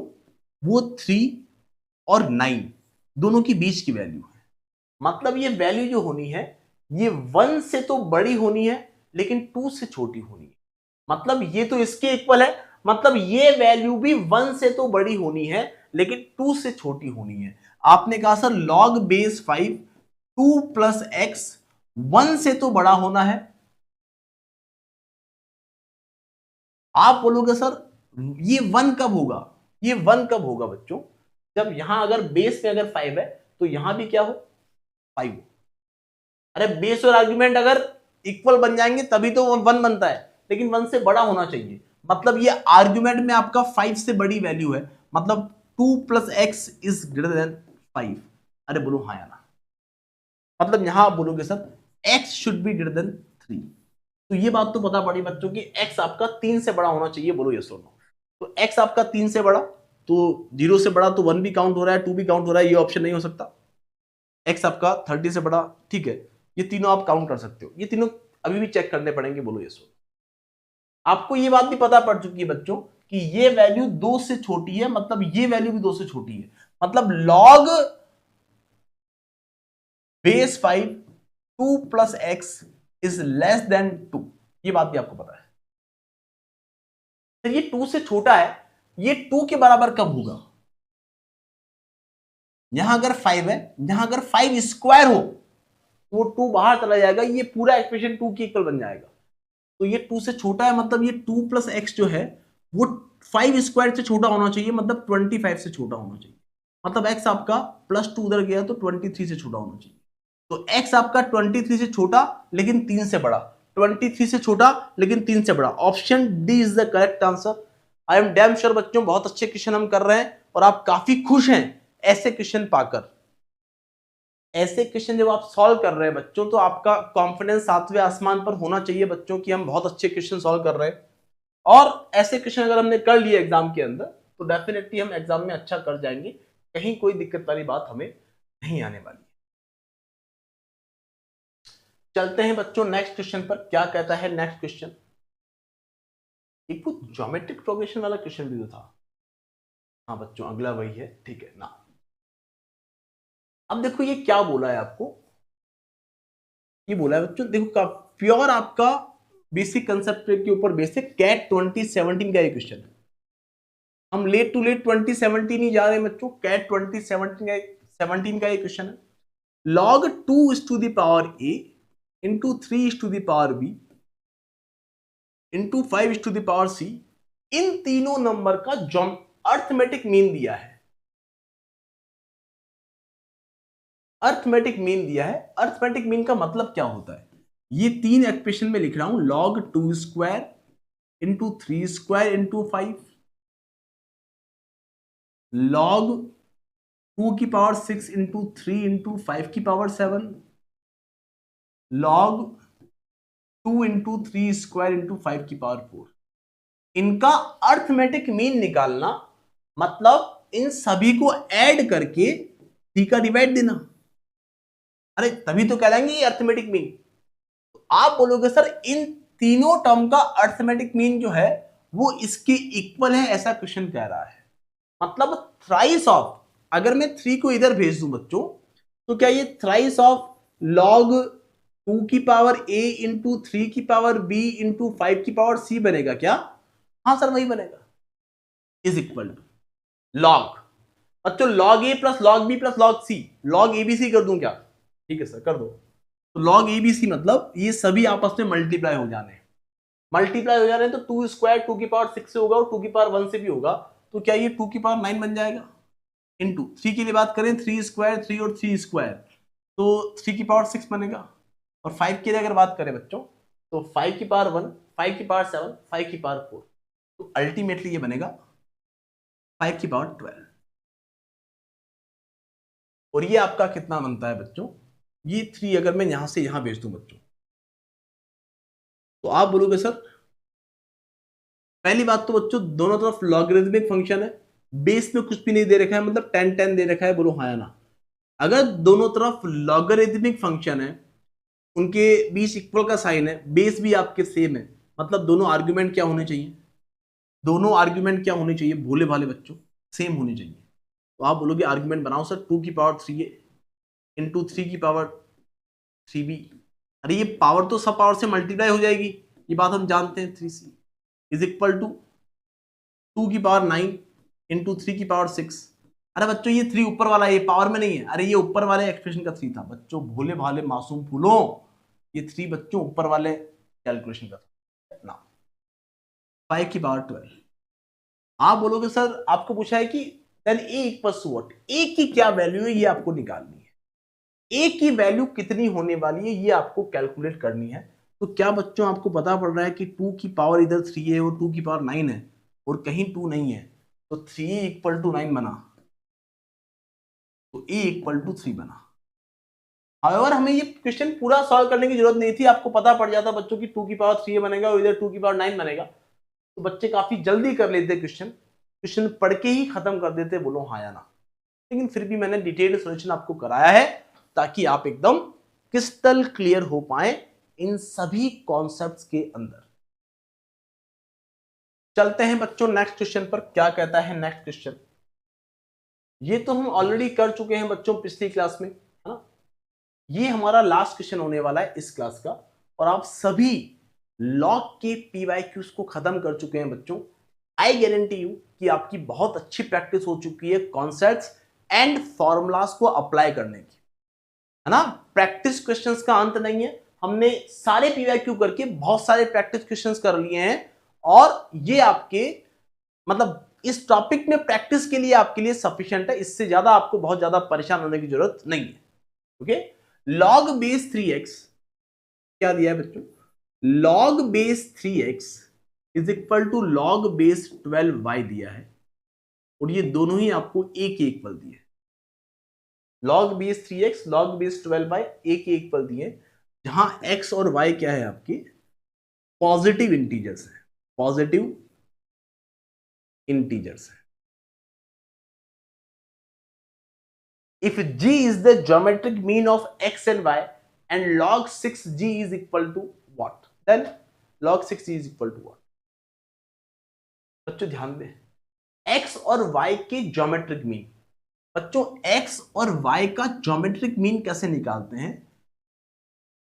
वो 3 और 9 दोनों की बीच की वैल्यू है, मतलब ये वैल्यू जो होनी है ये 1 से तो बड़ी होनी है लेकिन 2 से छोटी होनी है, मतलब ये तो इसके इक्वल है, मतलब ये वैल्यू भी 1 से तो बड़ी होनी है लेकिन 2 से छोटी होनी है। आपने कहा sir log base 5 2 plus x 1 से तो बड़ा होना है, आप बोलोगे सर ये 1 कब होगा, ये 1 कब होगा बच्चों, जब यहां अगर बेस में अगर 5 है तो यहां भी क्या हो 5 हो। अरे बेस और आर्ग्यूमेंट अगर इक्वल बन जाएंगे तभी तो 1 बनता है, लेकिन 1 से बड़ा होना चाहिए, मतलब ये आर्ग्यूमेंट में आपका 5 से बड़ी वैल्यू है, मतलब 2 plus x is greater than 5। अरे बोलो हाँ या ना, मतलब यहां आप बोलोगे sir x should be greater than 3। तो ये बात तो पता पड़ी बच्चों की x आपका 3 से बड़ा होना चाहिए, बोलो यस और नो। तो x आपका 3 से बड़ा, तो 0 से बड़ा तो 1 भी काउंट हो रहा है 2 भी काउंट हो रहा है, ये ऑप्शन नहीं हो सकता। x आपका 30 से बड़ा, ठीक है, ये तीनों आप काउंट कर सकते हो, ये तीनों अभी भी चेक करने पड़ेंगे, बोलो यस और नो। आपको ये बात भी पता पड़ चुकी है बच्चों कि ये वैल्यू 2 से छोटी है, मतलब ये वैल्यू भी 2 से छोटी है, मतलब log base 5 2 plus x is less than 2, ये बात भी आपको पता है। तो ये 2 से छोटा है, ये 2 के बराबर कब होगा, यहां अगर 5 है, यहां अगर 5 स्क्वायर हो वो 2 बाहर चला जाएगा, ये पूरा एक्सप्रेशन 2 के इक्वल बन जाएगा। तो ये 2 से छोटा है, मतलब ये 2 प्लस एक्स जो है वो 5 स्क्वायर से छोटा होना चाहिए, मतलब 25 से छोटा होना चाहिए, मतलब x आपका +2 उधर गया तो 23 से छोटा होना चाहिए। तो x आपका 23 से छोटा लेकिन 3 से बड़ा, 23 से छोटा लेकिन 3 से बड़ा, option D is the correct answer. I am damn sure बच्चों बहुत अच्छे क्वेश्चन हम कर रहे हैं और आप काफी खुश हैं ऐसे क्वेश्चन पाकर। ऐसे क्वेश्चन जब आप सॉल्व कर रहे हैं बच्चों तो आपका कॉन्फिडेंस 7वें आसमान पर होना चाहिए बच्चों कि हम बहुत अच्छे क्वेश्चन सॉल्व कर रहे हैं। और ऐसे क्वेश्चन अगर हमने कर लिए एग्जाम के अंदर तो डेफिनेटली हम एग्जाम में अच्छा कर जाएंगे, कहीं कोई दिक्कत वाली बात हमें नहीं आने वाली। चलते हैं बच्चों नेक्स्ट क्वेश्चन पर। क्या कहता है नेक्स्ट क्वेश्चन? एक वो ज्योमेट्रिक प्रोग्रेशन वाला क्वेश्चन भी तो था। हाँ बच्चों अगला वही है, ठीक है ना। अब देखो ये क्या बोला है आपको, ये बोला है बच्चों देखो प्योर आपका बेसिक कंसेप्ट के ऊपर बेसिक कैट 2017 का ये क्वेश्चन है। हम लेट टू लेट 2017 ही जा रहे हैं बच्चों, कैट 2017 का ये क्वेश्चन है। log 2 is to the power a into 3 is to the power b into 5 is to the power c, इन तीनों नंबर का अर्थमेटिक मीन दिया है। अर्थमेटिक मीन दिया है। अर्थमेटिक मीन का मतलब क्या होता है? ये तीन एक्सप्रेशन में लिख रहा हूं, log 2 square into 3 square into 5, log 2 की पावर 6 इंटू 3 इंटू 5 की power 7, log 2 into 3 square into 5 की पावर 4। इनका अर्थमेटिक मीन निकालना मतलब इन सभी को ऐड करके 3 का डिवाइड देना। अरे तभी तो कहलाएंगे ये अर्थमेटिक मीन। तो आप बोलोगे सर इन तीनों टर्म का अर्थमेटिक मीन जो है वो इसके इक्वल है, ऐसा क्वेश्चन कह रहा है। मतलब थ्राइस ऑफ, अगर मैं 3 को इधर भेज दूं बच्चों तो क्या ये थ्राइस ऑफ log 2 की पावर a इंटू 3 की पावर b इंटू 5 की पावर c बनेगा क्या? हाँ सर वही बनेगा। इज इक्वल टू लॉग बच्चों log a plus log b plus log c, log abc कर दूं क्या? ठीक है सर कर दो। तो log abc मतलब ये सभी आपस में मल्टीप्लाई हो जाने, मल्टीप्लाई हो जा रहे हैं तो 2 स्क्वायर 2 की पावर 6 से होगा और 2 की पावर 1 से भी होगा। तो क्या ये 2 की पावर 9 बन जाएगा? इंटू 3 के लिए बात करें 3 स्क्वायर 3 और 3 स्क्वायर तो 3 की पावर 6 बनेगा। और 5 के लिए अगर बात करें बच्चों तो 5 की पावर 1, 5 की पावर 7, 5 की पावर 4, तो अल्टीमेटली ये बनेगा 5 की पावर 12। और ये आपका कितना बनता है बच्चों? ये 3 अगर मैं यहां से यहां भेज दूं बच्चों तो आप बोलोगे सर पहली बात तो बच्चों दोनों तरफ लॉगरिथमिक फंक्शन है, बेस में कुछ भी नहीं दे रखा है, मतलब 10 10 दे रखा है, बोलो हाँ या ना। अगर दोनों तरफ लॉगरिथमिक फंक्शन है, उनके बीच इक्वल का साइन है, बेस भी आपके सेम है, मतलब दोनों आर्ग्यूमेंट क्या होने चाहिए? दोनों आर्ग्यूमेंट क्या होने चाहिए भोले भाले बच्चों? सेम होने चाहिए। तो आप बोलोगे आर्ग्यूमेंट बनाओ सर 2 की पावर 3a इंटू 3 की पावर 3b। अरे ये पावर तो सब पावर से मल्टीप्लाई हो जाएगी, ये बात हम जानते हैं। 3c इज इक्वल टू 2 की पावर 9 इंटू 3 की पावर 6। अरे बच्चों ये 3 ऊपर वाला है, ये पावर में नहीं है। अरे ये ऊपर वाले एक्सप्रेशन का 3 था बच्चों, भोले भाले मासूम फूलों, ये 3 बच्चों ऊपर वाले कैलकुलेशन का ना 5 की पावर 12। आप बोलोगे सर आपको पूछा है कि then a equals to what, a की क्या वैल्यू है ये आपको निकालनी है। a की वैल्यू कितनी होने वाली है ये आपको कैलकुलेट करनी है। तो क्या बच्चों आपको पता पड़ रहा है कि 2 की पावर इधर 3 है और 2 की पावर 9 है और कहीं 2 नहीं है, तो 3 इक्वल टू 9 बना, तो a इक्वल टू 3 बना। हाउएवर हमें ये क्वेश्चन पूरा सॉल्व करने की जरूरत नहीं थी, आपको पता पड़ जाता बच्चों की 2 की पावर 3 बनेगा और इधर 2 की पावर 9 बनेगा, तो बच्चे काफी जल्दी कर लेते क्वेश्चन पढ़ के ही खत्म कर देते, बोलो हाँ या ना। लेकिन फिर भी मैंने डिटेल्ड सॉल्यूशन आपको कराया है ताकि आप एकदम क्रिस्टल क्लियर हो पाए इन सभी कॉन्सेप्ट्स के अंदर। चलते हैं बच्चों नेक्स्ट क्वेश्चन पर। क्या कहता है नेक्स्ट क्वेश्चन? ये तो हम ऑलरेडी कर चुके हैं बच्चों पिछली क्लास में, है ना। ये हमारा लास्ट क्वेश्चन होने वाला है इस क्लास का, और आप सभी लॉग के पीवाईक्यूज को खत्म कर चुके हैं बच्चों। आई गारंटी यू कि आपकी बहुत अच्छी प्रैक्टिस हो चुकी है कॉन्सेप्ट्स एंड फॉर्मूलाज को अप्लाई करने की, है ना। प्रैक्टिस क्वेश्चंस का अंत नहीं है, हमने सारे पीवाईक्यू करके बहुत सारे प्रैक्टिस क्वेश्चंस कर लिए हैं, और ये आपके मतलब इस टॉपिक में प्रैक्टिस के लिए आपके लिए सफिशिएंट है। इससे ज्यादा आपको बहुत ज्यादा परेशान होने की जरूरत नहीं है। ओके, log बेस 3x क्या दिया है बच्चों? log base 3x is equal to log base 12y दिया है, और ये दोनों ही आपको a के इक्वल दिए। Log base 3x log base 12y a के इक्वल दिए, जहां x और y क्या है आपकी पॉजिटिव इंटीजर्स है, पॉजिटिव इंटीजर्स है। If g is the geometric mean of x and y and log 6g is equal to what? Then log 6g is equal to what? बच्चों ध्यान दें, x और y के ज्योमेट्रिक मीन। बच्चों x और y का geometric mean कैसे निकालते हैं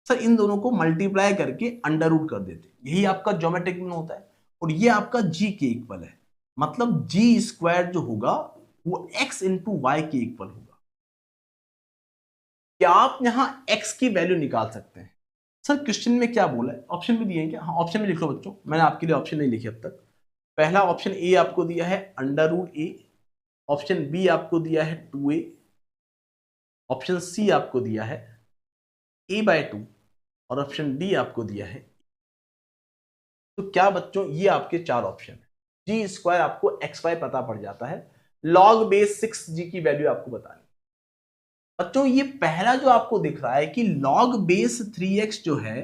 सर? इन दोनों को मल्टीप्लाई करके अंडर रूट कर देते हैं, यही आपका ज्योमेट्रिक मीन होता है, और ये आपका g के इक्वल है। मतलब g स्क्वायर जो होगा वो x इंटू वाई के इक्वल होगा। क्या आप यहां x की वैल्यू निकाल सकते हैं? सर क्वेश्चन में क्या बोला है, ऑप्शन में दिए हैं क्या? हाँ ऑप्शन में लिख लो बच्चों, मैंने आपके लिए ऑप्शन नहीं लिखे अब तक। पहला ऑप्शन ए आपको दिया है अंडर रूट ए, ऑप्शन बी आपको दिया है 2a, ऑप्शन सी आपको दिया है a/2, और ऑप्शन डी आपको दिया है। तो क्या बच्चों ये आपके चार ऑप्शन है। जी स्क्वायर आपको एक्स वाई पता पड़ जाता है, लॉग बेस 6g की वैल्यू आपको बतानी। बच्चों ये पहला जो आपको दिख रहा है कि log बेस 3x जो है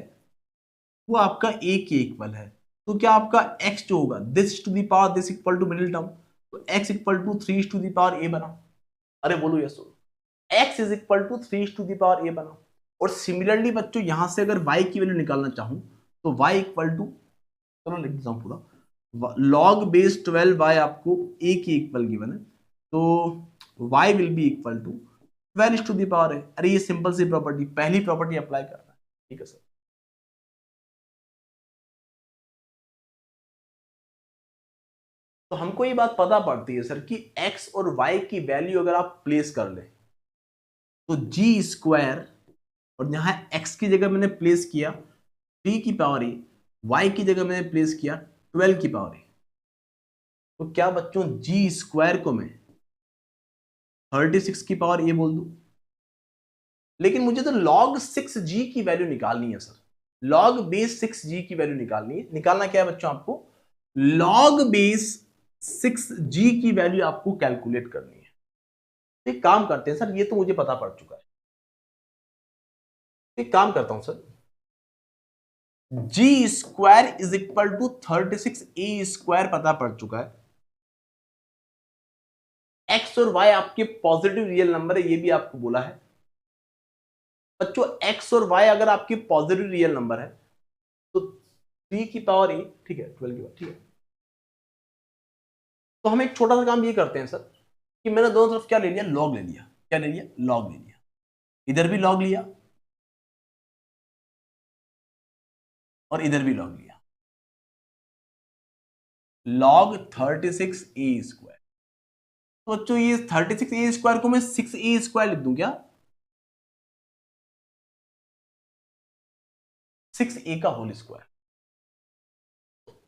वो आपका a के इक्वल है, तो क्या आपका x जो होगा this to the power this equal to middle term, तो x equal to 3 to the power a बना। अरे बोलो yes, x is equal to 3 to the power a बना। और सिमिलरली बच्चों यहां से अगर y की वैल्यू निकालना चाहूं तो y इक्वल टू, चलो लिख देता हूं पूरा, log बेस 12y आपको a के इक्वल गिवन है, तो y will be equal to 12 to the power है। अरे ये सिंपल सी प्रॉपर्टी, पहली प्रॉपर्टी अप्लाई करना है, ठीक है सर। तो हमको ये बात पता पड़ती है सर कि x और y की वैल्यू अगर आप प्लेस कर ले तो जी स्क्वायर, और यहां x की जगह मैंने प्लेस किया 3 की पावर ए, y की जगह मैंने प्लेस किया 12 की पावर ए, तो क्या बच्चों जी स्क्वायर को मैं 36 की पावर ए बोल दूं? लेकिन मुझे तो log 6g की वैल्यू निकालनी है सर, log बेस 6g की वैल्यू निकालनी है। निकालना क्या है बच्चों आपको? log बेस 6g की वैल्यू आपको कैलकुलेट करनी है। तो एक काम करते हैं सर, ये तो मुझे पता पड़ चुका है, एक काम करता हूं sir, g square is equal to 36a square पता पड़ चुका है, x और y आपके पॉजिटिव रियल नंबर है, ये भी आपको बोला है। बच्चों x और y अगर आपके पॉजिटिव रियल नंबर है तो 3 की पावर ए, ठीक है 12 की पावर, ठीक है। तो हम एक छोटा सा काम ये करते हैं सर कि मैंने दोनों तरफ क्या ले लिया, लॉग ले लिया। क्या ले लिया? लॉग ले लिया। इधर भी लॉग लिया और इधर भी लॉग लिया, लॉग 36a स्क्वायर। तो बच्चों ये 36a स्क्वायर को मैं 6a स्क्वायर लिख दूं क्या? 6a का होल स्क्वायर।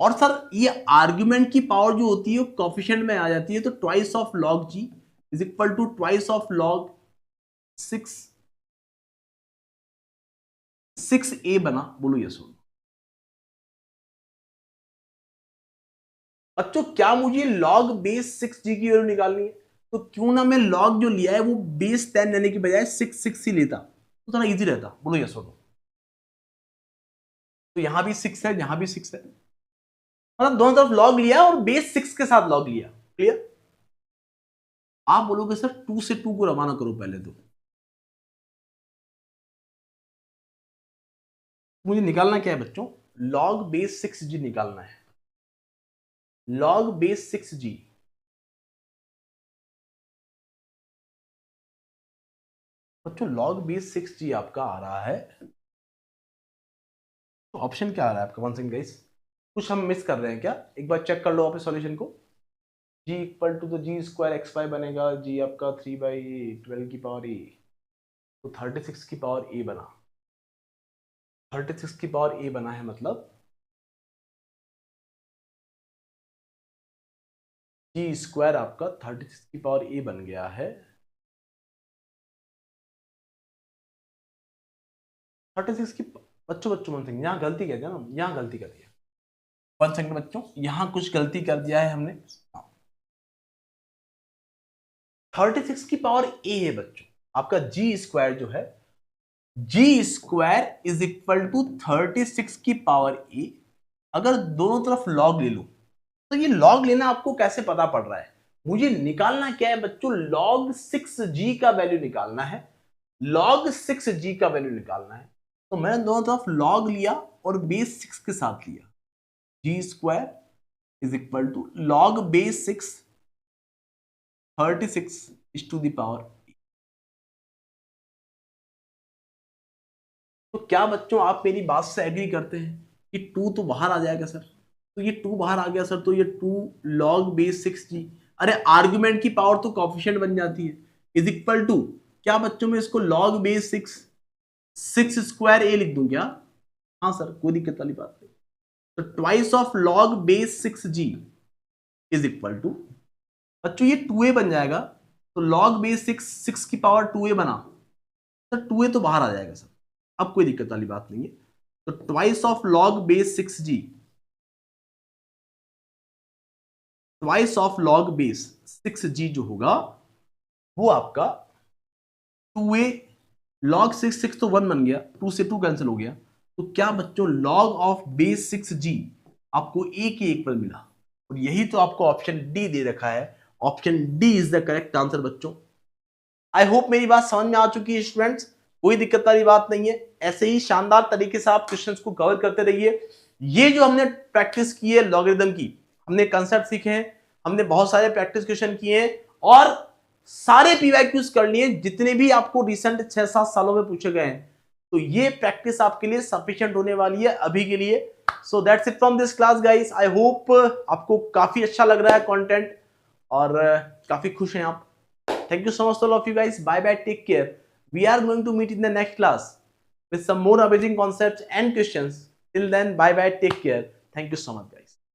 और सर ये आर्ग्यूमेंट की पावर जो होती है वो कोफिशिएंट में आ जाती है, तो twice of log g is equal to twice of log 6a बना। बोलो ये सुन बच्चों, क्या मुझे log बेस 6g की वैल्यू निकालनी है, तो क्यों ना मैं log जो लिया है वो बेस 10 लेने की बजाय 6 ही लेता, तो थोड़ा इजी रहता। बोलो यस बोलो। तो यहां भी 6 है, यहां भी 6 है, मतलब दोनों तरफ log लिया और बेस 6 के साथ log लिया। क्लियर? आप बोलोगे सर 2 से 2 को रवाना करो पहले, तो मुझे निकालना क्या है बच्चों? log बेस 6g निकालना है, log बेस 6g। बच्चों log बेस 6g आपका आ रहा है, तो ऑप्शन क्या आ रहा है आपका? वन सेकंड गाइस, कुछ हम मिस कर रहे हैं क्या? एक बार चेक कर लो अपने सॉल्यूशन को। जी इक्वल टू तो जी स्क्वायर एक्स वाई बनेगा, जी आपका 3/12 की पावर ए, तो 36 की पावर ए बना। 36 की पावर ए बना है, मतलब जी स्क्वायर आपका 36 की पावर ए बन गया है। 36 की, बच्चों बच्चों वन सेकंड, यहाँ गलती कर दिया ना, यहाँ गलती कर दिया। वन सेकंड बच्चों, यहां कुछ गलती कर दिया है हमने। 36 की पावर ए है बच्चों, आपका जी स्क्वायर जो है, जी स्क्वायर इज इक्वल टू 36 की पावर ए। अगर दोनों तरफ लॉग ले लो, तो ये लॉग लेना आपको कैसे पता पड़ रहा है, मुझे निकालना क्या है बच्चों, लॉग 6g का वैल्यू निकालना है, लॉग 6g का वैल्यू निकालना है। तो मैंने दोनों तरफ लॉग लिया और बेस 6 के साथ लिया, G square is equal to log base 6 36 is to the power. तो क्या बच्चों आप मेरी बात से एग्री करते हैं कि 2 तो बाहर आ जाएगा सर, तो ये 2 बाहर आ गया सर, तो ये 2 लॉग बेस 6g, अरे आर्गुमेंट की पावर तो कोएफिशिएंट बन जाती है, इज इक्वल टू क्या बच्चों में इसको लॉग बेस 6 स्क्वायर ए लिख दूं क्या? हाँ सर, कोई दिक्कत वाली बात नहीं। तो twice of log base 6g is equal to, बच्चों ये 2a बन जाएगा, तो लॉग बेस 6 की पावर 2a बना, सर 2a तो बाहर आ जाएगा सर, अब कोई दिक्कत वाली बात नहीं है। तो twice of log base 6g, twice of log base 6g जो होगा वो आपका 2a, लॉग 6 तो 1 बन गया, 2 से 2 कैंसिल हो गया, तो क्या बच्चों लॉग ऑफ बेस 6g आपको a के इक्वल मिला, और यही तो आपको ऑप्शन डी दे रखा है, option D is the correct answer बच्चों। आई होप मेरी बात समझ में आ चुकी है स्टूडेंट्स, कोई दिक्कत वाली बात नहीं है, ऐसे ही शानदार तरीके से आप क्वेश्चंस को कवर करते रहिए। ये जो हमने प्रैक्टिस की है लॉगरिथम की, हमने कंसेप्ट सीखे हैं, हमने बहुत सारे प्रैक्टिस क्वेश्चन किए हैं और सारे पीवाईक्यूज कर लिए जितने भी आपको रिसेंट 6-7 सालों में पूछे गए हैं। तो ये प्रैक्टिस आपके लिए सफिशिएंट होने वाली है अभी के लिए। So that's it from this class guys, I hope आपको काफी अच्छा लग रहा है कंटेंट और काफी खुश हैं आप। Thank you so much to all of you guys. Bye bye. Take care. We are going to meet in the next class with some more amazing concepts and questions. Till then, bye bye. Take care. Thank you so much, guys.